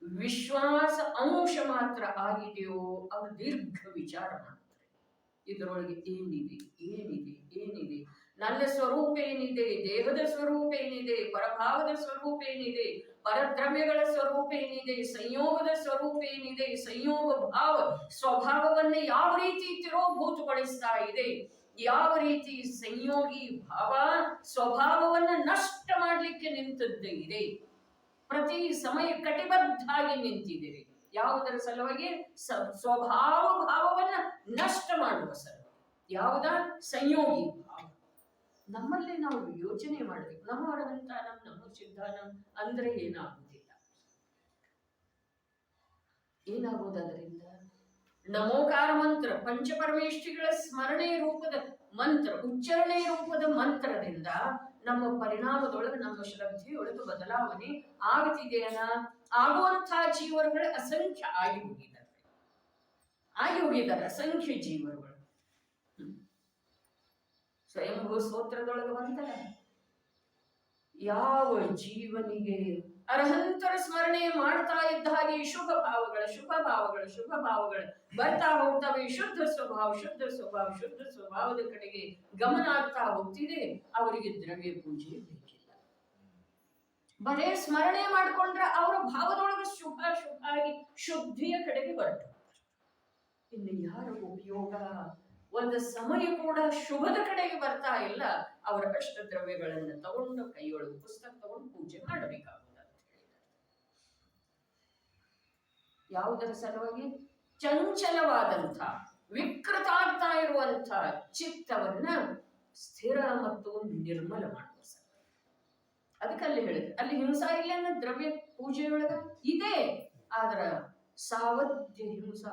Speaker 1: ವಿಶ್ವಾಸ ಅಂಶ ಮಾತ್ರ ಆಗಿದೆಯೋ ಅವರು ದೀರ್ಘ ವಿಚಾರ ಮಾಡ್ತಾರೆ. ಇದರೊಳಗೆ ಏನಿದೆ ಏನಿದೆ ಏನಿದೆ, ನನ್ನ ಸ್ವರೂಪ ಏನಿದೆ, ದೇಹದ ಸ್ವರೂಪ ಏನಿದೆ, ಪರಭಾವದ ಸ್ವರೂಪ ಏನಿದೆ, ಪರದ್ರವ್ಯಗಳ ಸ್ವರೂಪ ಏನಿದೆ, ಸಂಯೋಗದ ಸ್ವರೂಪ ಏನಿದೆ, ಸಂಯೋಗ ಭಾವ ಸ್ವಭಾವವನ್ನ ಯಾವ ರೀತಿ ತಿರೋಭೂತಗೊಳಿಸ್ತಾ ಇದೆ, ಯಾವ ರೀತಿ ಸಂಯೋಗಿ ಭಾವ ಸ್ವಭಾವವನ್ನ ನಷ್ಟ ಮಾಡಲಿಕ್ಕೆ ನಿಂತದ್ದು ಇದೆ. ಪ್ರತಿ ಸಮಯ ಕಟಿಬದ್ಧಾಗಿ ನಿಂತಿದ್ದೀರಿ. ಯಾವುದರ ಸಲುವಾಗಿ? ಸ್ವಭಾವ ಭಾವವನ್ನ ನಷ್ಟ ಮಾಡುವ ಸಲುವಾಗಿ. ಯಾವುದ? ಸಂಯೋಗಿ ಭಾವ. ನಮ್ಮಲ್ಲಿ ನಾವು ಯೋಚನೆ ಮಾಡಬೇಕು. ನಮ್ಮ ಅರಹಂತಾನಂ ನಮ್ಮ ಸಿದ್ಧಾನಂ ಅಂದ್ರೆ ಏನಾಗುವುದಿಲ್ಲ. ಏನಾಗುವುದು ಅದರಿಂದ? ನಮೋಕಾರ ಮಂತ್ರ, ಪಂಚಪರಮೇಷ್ಠಿಗಳ ಸ್ಮರಣೆ ರೂಪದ ಮಂತ್ರ, ಉಚ್ಚಾರಣೆ ರೂಪದ ಮಂತ್ರದಿಂದ ನಮ್ಮ ಪರಿಣಾಮದೊಳಗೆ, ನಮ್ಮ ಶ್ರದ್ಧೆಯೊಳಗೆ ಬದಲಾವಣೆ ಆಗುತ್ತಿದೆಯಲ್ಲ. ಆಗುವಂತಹ ಜೀವರುಗಳು ಅಸಂಖ್ಯ ಆಗಿ ಹೋಗಿದ್ದಾರೆ ಅಸಂಖ್ಯ ಜೀವರುಗಳು. ಸ್ವಯಂಭೂ ಸ್ತೋತ್ರದೊಳಗೆ ಬಂತಲ್ಲ, ಯಾವ ಜೀವನಿಗೆ ಅರ್ಹಂತರ ಸ್ಮರಣೆ ಮಾಡ್ತಾ ಇದ್ದ ಹಾಗೆ ಶುಭ ಭಾವಗಳು ಶುಭ ಭಾವಗಳು ಶುಭ ಭಾವಗಳು ಬರ್ತಾ ಹೋಗ್ತವೆ. ಶುದ್ಧ ಸ್ವಭಾವ ಶುದ್ಧ ಸ್ವಭಾವ ಶುದ್ಧ ಸ್ವಭಾವದ ಕಡೆಗೆ ಗಮನ ಆಗ್ತಾ ಹೋಗ್ತಿದೆ. ಅವರಿಗೆ ದ್ರವ್ಯ ಪೂಜೆ ಬೇಕಿಲ್ಲ. ಬರೇ ಸ್ಮರಣೆ ಮಾಡಿಕೊಂಡ್ರೆ ಅವರ ಭಾವದೊಳಗೆ ಶುಭ ಶುಭ ಆಗಿ ಶುದ್ಧಿಯ ಕಡೆಗೆ ಬರ್ತಾರೆ. ಇನ್ನು ಯಾರ ಉಪಯೋಗ? ಒಂದು ಸಮಯ ಕೂಡ ಶುಭದ ಕಡೆಗೆ ಬರ್ತಾ ಇಲ್ಲ. ಅವರ ಅಷ್ಟ ದ್ರವ್ಯಗಳನ್ನು ತಗೊಂಡು ಕೈಯೊಳಗೆ ಪುಸ್ತಕ ತಗೊಂಡು ಪೂಜೆ ಮಾಡಬೇಕಾಗುತ್ತದೆ. ಯಾವುದರ ಸಲುವಾಗಿ? ಚಂಚಲವಾದಂಥ ವಿಕೃತ ಆಗ್ತಾ ಇರುವಂಥ ಚಿತ್ತವನ್ನ ಸ್ಥಿರ ಮತ್ತು ನಿರ್ಮಲ ಮಾಡುವ ಸಲುವಾಗಿ. ಅದಕ್ಕೆ ಅಲ್ಲಿ ಹೇಳಿದೆ, ಅಲ್ಲಿ ಹಿಂಸಾ ಇಲ್ಲ ಅನ್ನೋ ದ್ರವ್ಯ ಪೂಜೆಯೊಳಗ ಇದೆ. ಆದ್ರ ಸಾವಧ್ಯ ಹಿಂಸಾ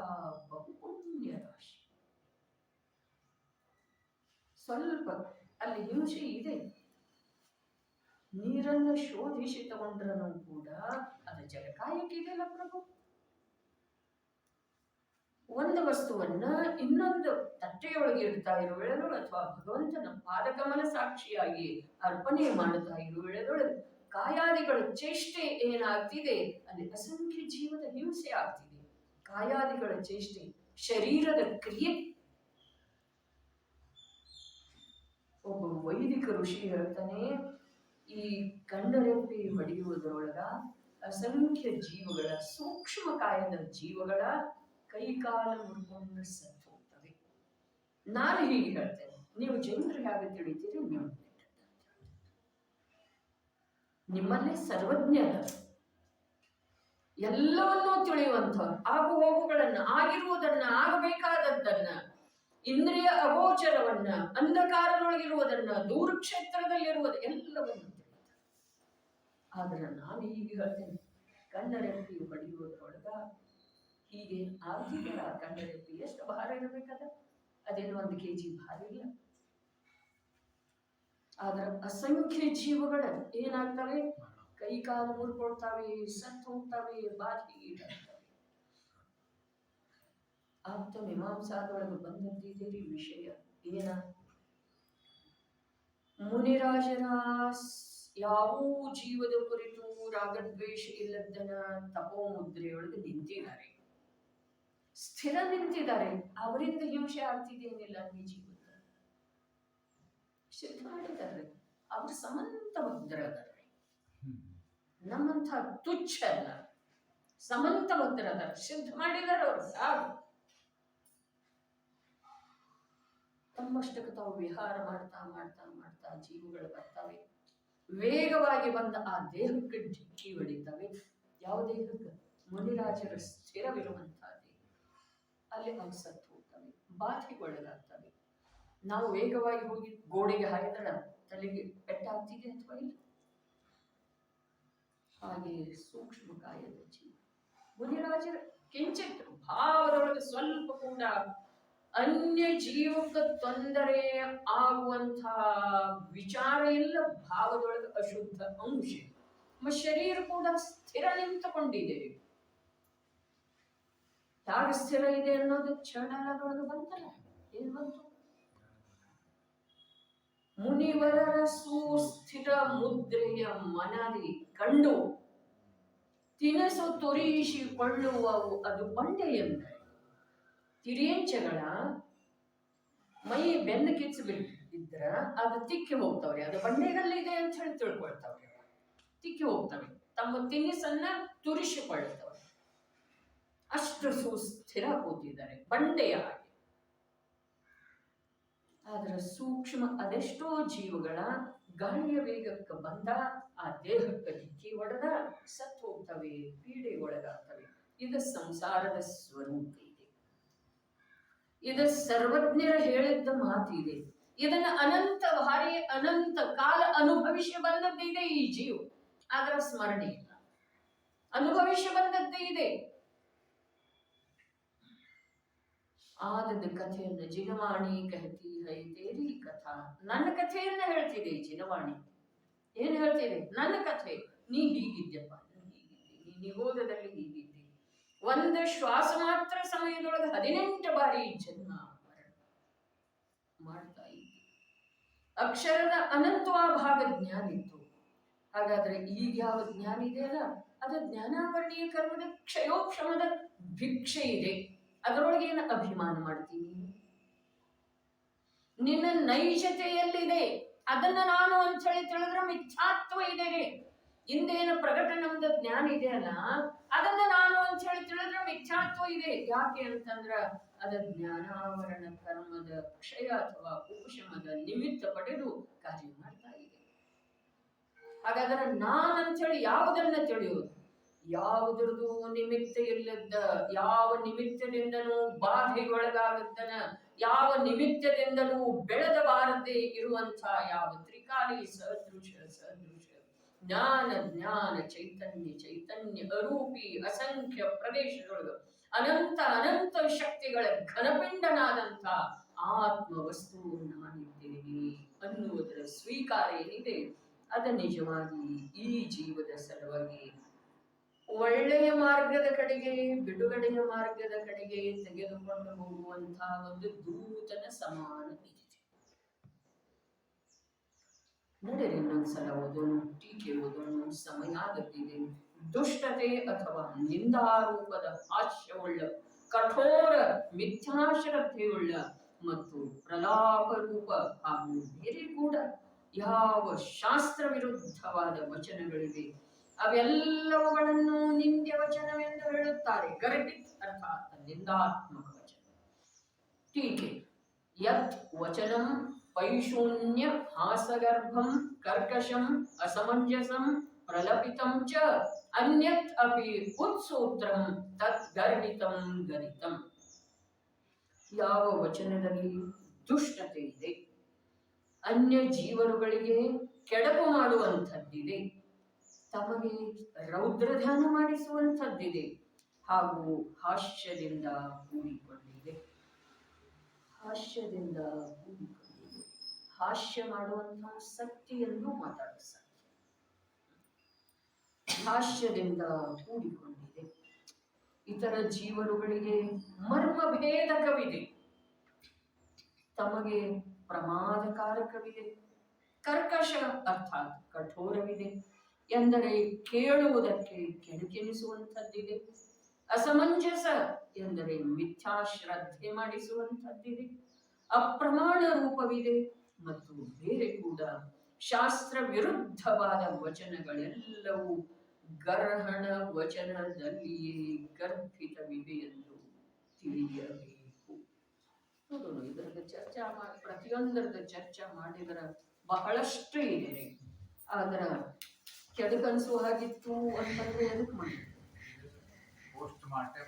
Speaker 1: ಬಹುಪುಣ್ಯ ರಾಶಿ. ಸ್ವಲ್ಪ ಅಲ್ಲಿ ಹಿಂಸೆ ಇದೆ. ನೀರನ್ನು ಶೋಧಿಸಿ ತಗೊಂಡ್ರನು ಕೂಡ ಅದು ಜಲಕಾಯಕ್ಕೆ ಇದೆಯಲ್ಲ ಪ್ರಭು. ಒಂದು ವಸ್ತುವನ್ನ ಇನ್ನೊಂದು ತಟ್ಟೆಯೊಳಗೆ ಇಡ್ತಾ ಇರೋ ವೇಳೆಗಳು ಅಥವಾ ಭಗವಂತನ ಪಾದಕಮಲ ಸಾಕ್ಷಿಯಾಗಿ ಅರ್ಪಣೆ ಮಾಡುತ್ತಾ ಇರೋ ವೇಳೆಗಳು ಕಾಯಾದಿಗಳ ಚೇಷ್ಟೆ ಏನಾಗ್ತಿದೆ? ಅಲ್ಲಿ ಅಸಂಖ್ಯ ಜೀವದ ಹಿಂಸೆ ಆಗ್ತಿದೆ. ಕಾಯಾದಿಗಳ ಚೇಷ್ಟೆ, ಶರೀರದ ಕ್ರಿಯೆ. ಒಬ್ಬ ವೈದಿಕ ಋಷಿ ಹೇಳ್ತಾನೆ, ಈ ಕಣ್ಣರೆಪ್ಪಿ ಹೊಡೆಯುವುದರೊಳಗ ಅಸಂಖ್ಯ ಜೀವಗಳ, ಸೂಕ್ಷ್ಮ ಕಾಯದ ಜೀವಗಳ ಕೈಕಾಲ ಮುರ್ಕೊಂಡು ಸತ್ತು ಹೋಗ್ತವೆ. ನಾನು ಹೀಗೆ ಹೇಳ್ತೇನೆ, ನೀವು ಜನರಿಗೆ ಹಾಗೆ ತಿಳಿತೀರಿ. ನೀವು ನಿಮ್ಮಲ್ಲಿ ಸರ್ವಜ್ಞರ, ಎಲ್ಲವನ್ನೂ ತಿಳಿಯುವಂಥವ್ರು, ಆಗು ಹೋಗುಗಳನ್ನ, ಆಗಿರುವುದನ್ನ, ಆಗಬೇಕಾದದ್ದನ್ನ, ಇಂದ್ರಿಯ ಅಗೋಚರವನ್ನ, ಅಂಧಕಾರದೊಳಗಿರುವುದನ್ನ, ದೂರಕ್ಷೇತ್ರದಲ್ಲಿರುವುದು ಎಲ್ಲವನ್ನು ತಿಳಿಯುತ್ತಾರೆ. ಆದ್ರೆ ನಾನು ಹೀಗೆ ಹೇಳ್ತೇನೆ, ಕಣ್ಣರೆಪ್ಪಿ ಹೊಡೆಯುವುದರೊಳಗ ಹೀಗೆ ಆಗ್ತಿಲ್ಲ. ಕಣ್ಣರೆಪ್ಪಿ ಎಷ್ಟು ಭಾರ ಇರಬೇಕದ? ಅದೇನು 1 kg ಭಾರ ಇಲ್ಲ. ಆದ್ರ ಅಸಂಖ್ಯ ಜೀವಗಳ ಏನಾಗ್ತವೆ? ಕೈಕಾಲು ಮುರ್ಕೊಳ್ತಾವೆ, ಸತ್ತು ಹೋಗ್ತವೆ, ಬಾಧಿಗೆ ಆಪ್ತ ಮೀಮಾಂಸಾದೊಳಗೆ ಬಂದದ್ದಿದ್ದೀರಿ ವಿಷಯ ಏನ? ಮುನಿರಾಜರ ಯಾವೂ ಜೀವದ ಕುರಿತು ರಾಗದ್ವೇಷ ಇಲ್ಲದನ್ನ ತಪೋ ಮುದ್ರೆಯೊಳಗೆ ನಿಂತಿದ್ದಾರೆ, ಸ್ಥಿರ ನಿಂತಿದ್ದಾರೆ. ಅವರಿಂದ ಹಿಂಸೆ ಆಗ್ತಿದೇನಿಲ್ಲ ಈ ಜೀವನ ಸಿದ್ಧ ಮಾಡಿದ್ದಾರೆ. ಅವರು ಸಮಂತ ಭದ್ರದಾರೆ. ನಮ್ಮಂಥ ತುಚ್ಛ ಅಲ್ಲ, ಸಮಂತ ಭದ್ರದಾರೆ. ಸಿದ್ಧ ಮಾಡಿದ್ದಾರೆ ಅವರು. ತಮ್ಮಷ್ಟಕ್ಕೆ ತಾವು ವಿಹಾರ ಮಾಡ್ತಾ ಮಾಡ್ತಾ ಮಾಡ್ತಾ ಜೀವಗಳು ಬರ್ತವೆ. ವೇಗವಾಗಿ ಬಂದ ಆ ದೇಹಕ್ಕೆ ಡಿಕ್ಕಿ ಹೊಡಿತವೆ. ಯಾವ ದೇಹಕ್ಕೆ? ಮುನಿರಾಜರ ಸ್ಥಿರವಿರುವಂತಹ ದೇಹ. ಅಲ್ಲಿ ಅವು ಸತ್ತು ಹೋಗ್ತವೆ, ಬಾಧೆಗೊಳಗಾಗ್ತವೆ. ನಾವು ವೇಗವಾಗಿ ಹೋಗಿ ಗೋಡೆಗೆ ಹಾಕಿದ್ರೆ ತಲೆಗೆ ಪೆಟ್ಟಾಗ್ತಿದೆ ಅಥವಾ ಇಲ್ಲ? ಹಾಗೆ ಸೂಕ್ಷ್ಮ ಕಾಯದ ಜೀವ ಮುನಿರಾಜರ ಕಿಂಚಿತ್ ಭಾವದೊಳಗೆ ಸ್ವಲ್ಪ ಕೂಡ ಅನ್ಯ ಜೀವಕ್ಕೆ ತೊಂದರೆ ಆಗುವಂಥ ವಿಚಾರ ಇಲ್ಲ. ಭಾವದೊಳಗೆ ಅಶುದ್ಧ ಅಂಶ. ನಮ್ಮ ಶರೀರ ಕೂಡ ಸ್ಥಿರ ನಿಂತುಕೊಂಡಿದೆ. ಯಾಕೆ ಸ್ಥಿರ ಇದೆ ಅನ್ನೋದು ಚಂಡಾಲದೊಳಗೆ ಬಂತಲ್ಲ. ಏನ್ ಬಂತು? ಮುನಿವರರ ಸುಸ್ಥಿರ ಮುದ್ರೆಯ ಮನದಿ ಕಂಡು ತಿನಸು ತುರಿಸಿಕೊಳ್ಳುವವು ಅದು ಬಂಡೆ ಎಂದರೆ. ತಿರಿಯಂಚಗಳ ಮೈ ಬೆನ್ನು ಕಿಚ್ಚಬಿಟ್ಟಿದ್ರ ಅದು ತಿಕ್ಕಿ ಹೋಗ್ತಾವ್ರಿ. ಅದು ಬಂಡೆಗಲ್ಲಿದೆ ಅಂತ ಹೇಳಿ ತಿಳ್ಕೊಳ್ತಾವ್ರಿ. ತಿಕ್ಕಿ ಹೋಗ್ತವೆ, ತಮ್ಮ ತಿನಿಸನ್ನ ತುರಿಸಿಕೊಳ್ಳುತ್ತವೆ. ಅಷ್ಟು ಸುಸ್ಥಿರ ಕೂತಿದ್ದಾರೆ ಬಂಡೆಯ ಹಾಗೆ. ಆದ್ರೆ ಸೂಕ್ಷ್ಮ ಅದೆಷ್ಟೋ ಜೀವಗಳ ಗಾಳಿಯ ವೇಗಕ್ಕೆ ಬಂದ ಆ ದೇಹಕ್ಕೆ ಡಿಕ್ಕಿ ಹೊಡೆದ ಸತ್ತು ಹೋಗ್ತವೆ, ಪೀಡೆ ಒಳಗಾಗ್ತವೆ. ಇದು ಸಂಸಾರದ ಸ್ವರೂಪ ಇದೆ. ಇದು ಸರ್ವಜ್ಞರ ಹೇಳಿದ್ದ ಮಾತಿದೆ. ಇದನ್ನ ಅನಂತ ಭಾರಿ ಅನಂತ ಕಾಲ ಅನುಭವಿಸಿ ಬಂದದ್ದಿದೆ ಈ ಜೀವ. ಆದ್ರ ಸ್ಮರಣೆ ಇಲ್ಲ. ಅನುಭವಿಸಿ ಬಂದದ್ದೇ ಇದೆ. ಆದದ ಕಥೆಯನ್ನು ಜಿನವಾಣಿ ಕಹತಿ ಹೈ ತೇರಿ ಕಥಾ. ನನ್ನ ಕಥೆಯನ್ನ ಹೇಳ್ತಿದೆ ಜಿನವಾಣಿ. ಏನ್ ಹೇಳ್ತಿದೆ? ನನ್ನ ಕಥೆ. ನೀ ಹೀಗಿದ್ಯಪ್ಪ, ನೀ ಹೀಗಿದ್ದೆ, ನೀ ನಿಗೋಧದಲ್ಲಿ ಹೀಗಿದ್ದೆ. ಒಂದು ಶ್ವಾಸ ಮಾತ್ರ ಸಮಯದೊಳಗೆ 18 ಬಾರಿ ಜನ್ಮ ಮರಣ ಮಾಡ್ತಾ ಇದ್ದೆ. ಅಕ್ಷರದ ಅನಂತವಾಭಾಗ ಜ್ಞಾನ ಇತ್ತು. ಹಾಗಾದ್ರೆ ಈಗ ಯಾವ ಜ್ಞಾನ ಇದೆಯಲ್ಲ ಅದು ಜ್ಞಾನಾವರಣೀಯ ಕರ್ಮದ ಕ್ಷಯೋಕ್ಷಮದ ಭಿಕ್ಷೆ ಇದೆ. ಅದರೊಳಗೆ ಏನು ಅಭಿಮಾನ ಮಾಡ್ತೀನಿ? ನಿನ್ನ ನೈಜತೆಯಲ್ಲಿದೆ. ಅದನ್ನ ನಾನು ಅಂತ ಹೇಳಿ ತಿಳಿದ್ರೆ ಮಿಥ್ಯಾತ್ವ ಇದೆ. ಹಿಂದೇನು ಪ್ರಕಟ ನಮ್ದ ಜ್ಞಾನ ಇದೆಯಲ್ಲ ಅದನ್ನ ನಾನು ಅಂತ ಹೇಳಿ ತಿಳಿದ್ರೆ ಮಿಥ್ಯಾತ್ವ ಇದೆ. ಯಾಕೆ ಅಂತಂದ್ರ ಅದ ಜ್ಞಾನಾವರಣ ಕರ್ಮದ ಕ್ಷಯ ಅಥವಾ ಉಪಶಮದ ನಿಮಿತ್ತ ಪಡೆದು ಕಾರ್ಯ ಮಾಡ್ತಾ ಇದೆ. ಹಾಗಾದ್ರೆ ನಾನಂತ ಹೇಳಿ ಯಾವುದನ್ನ ತಿಳಿಯೋದು? ಯಾವುದ್ರದ್ದು ನಿಮಿತ್ತ ಇಲ್ಲದ, ಯಾವ ನಿಮಿತ್ತದಿಂದಲೂ ಬಾಧೆಗೊಳಗಾಗುತ್ತನ, ಯಾವ ನಿಮಿತ್ತದಿಂದಲೂ ಬೆಳೆದಬಾರದೆ ಇರುವಂತ ಯಾವ ತ್ರಿಕಾಲಿ ಸದೃಶ ಜ್ಞಾನ ಜ್ಞಾನ ಚೈತನ್ಯ ಚೈತನ್ಯ ಅರೂಪಿ ಅಸಂಖ್ಯ ಪ್ರದೇಶದೊಳಗ ಅನಂತ ಅನಂತ ಶಕ್ತಿಗಳ ಘನಪಿಂಡನಾದಂಥ ಆತ್ಮ ವಸ್ತು ನಾನಿದ್ದೇನೆ ಅನ್ನುವುದರ ಸ್ವೀಕಾರ ಏನಿದೆ ಅದು ನಿಜವಾಗಿ ಈ ಜೀವದ ಸಲುವಾಗಿ ಒಳ್ಳೆಯ ಮಾರ್ಗದ ಕಡೆಗೆ, ಬಿಡುಗಡೆಯ ಮಾರ್ಗದ ಕಡೆಗೆ ತೆಗೆದುಕೊಂಡು ಹೋಗುವಂತಹ ಒಂದು ದೂತನ ಸಮಾನ ಇದೆ. ನಡೆರಿ ಇನ್ನೊಂದ್ಸಲ ಓದೋಣ, ಟೀಕೆ ಓದೋಣ. ಸಮಯ ಆಗುತ್ತಿದೆ. ದುಷ್ಟತೆ ಅಥವಾ ನಿಂದಾರೂಪದ ಹಾಸ್ಯವುಳ್ಳ, ಕಠೋರ ಮಿಥ್ಯಾಶ್ರದ್ಧೆಯುಳ್ಳ ಮತ್ತು ಪ್ರಲಾಪ ರೂಪ ಹಾಗೂ ಬೇರೆ ಕೂಡ ಯಾವ ಶಾಸ್ತ್ರ ವಿರುದ್ಧವಾದ ವಚನಗಳಿವೆ ಅವೆಲ್ಲವುಗಳನ್ನು ನಿಂದ್ಯ ವಚನವೆಂದು ಹೇಳುತ್ತಾರೆ. ಗರ್ಭಿತ್ ಅರ್ಥಾತ್ ನಿಂದಾತ್ಮಕ ವಚನ. ಟೀಕೆ ಯತ್ ವಚನಂ ಪೈಶೂನ್ಯ ಹಾಸಗರ್ಭಂ ಕರ್ಕಶಂ ಅಸಮಂಜಸಂ ಪ್ರಲಪಿತಂ ಚ ಅನ್ಯತ್ ಅಪಿ ಉತ್ಸೂತ್ರಂ ತತ್ ಗರ್ಭಿತಂ ಗರಿತಂ. ಯಾವ ವಚನದಲ್ಲಿ ದುಷ್ಟತೆ ಇದೆ, ಅನ್ಯ ಜೀವರುಗಳಿಗೆ ಕೆಡಕು ಮಾಡುವಂಥದ್ದಿದೆ, ತಮಗೆ ರೌದ್ರಧ್ಯಾನ ಮಾಡಿಸುವಂಥದ್ದಿದೆ, ಹಾಗೂ ಹಾಸ್ಯದಿಂದ ಕೂಡಿಕೊಂಡಿದೆ. ಹಾಸ್ಯದಿಂದ ಕೂಡಿಕೊಂಡಿದೆ. ಹಾಸ್ಯ ಮಾಡುವಂತಹ ಶಕ್ತಿಯನ್ನು ಮಾತಾಡುವ ಸಾಧ್ಯ. ಹಾಸ್ಯದಿಂದ ಕೂಡಿಕೊಂಡಿದೆ. ಇತರ ಜೀವರುಗಳಿಗೆ ಮರ್ಮಭೇದಕವಿದೆ, ತಮಗೆ ಪ್ರಮಾದಕಾರಕವಿದೆ. ಕರ್ಕಶ ಅರ್ಥಾತ್ ಕಠೋರವಿದೆ, ಎಂದರೆ ಕೇಳುವುದಕ್ಕೆ ಕೆಣಕೆನಿಸುವಂಥದ್ದಿದೆ. ಅಸಮಂಜಸ ಎಂದರೆ ಮಿಥ್ಯಾಶ್ರದ್ಧೆ ಮಾಡಿಸುವಂಥದ್ದಿದೆ. ಅಪ್ರಮಾಣ ರೂಪವಿದೆ ಮತ್ತು ಬೇರೆ ಕೂಡ ಶಾಸ್ತ್ರ ವಿರುದ್ಧವಾದ ವಚನಗಳೆಲ್ಲವೂ ಗರ್ಹಣ ವಚನದಲ್ಲಿಯೇ ಗರ್ಭಿತವಿವೆ ಎಂದು ತಿಳಿಯಬೇಕು. ಹೌದು, ಇದ್ರದ್ದು ಚರ್ಚಾ ಮಾಡಿ ಪ್ರತಿಯೊಂದರದ ಚರ್ಚೆ ಮಾಡಿದ್ರ ಬಹಳಷ್ಟು ಇದೆ ರೀ. ಅದರ ಕೆಡಕನ್ಸು ಹಾಗಿತ್ತು ಅಂತಂದ್ರೆ ಎದಕ್ ಮಾಡಿ
Speaker 3: ಪೋಸ್ಟ್ ಮಾರ್ಟಮ್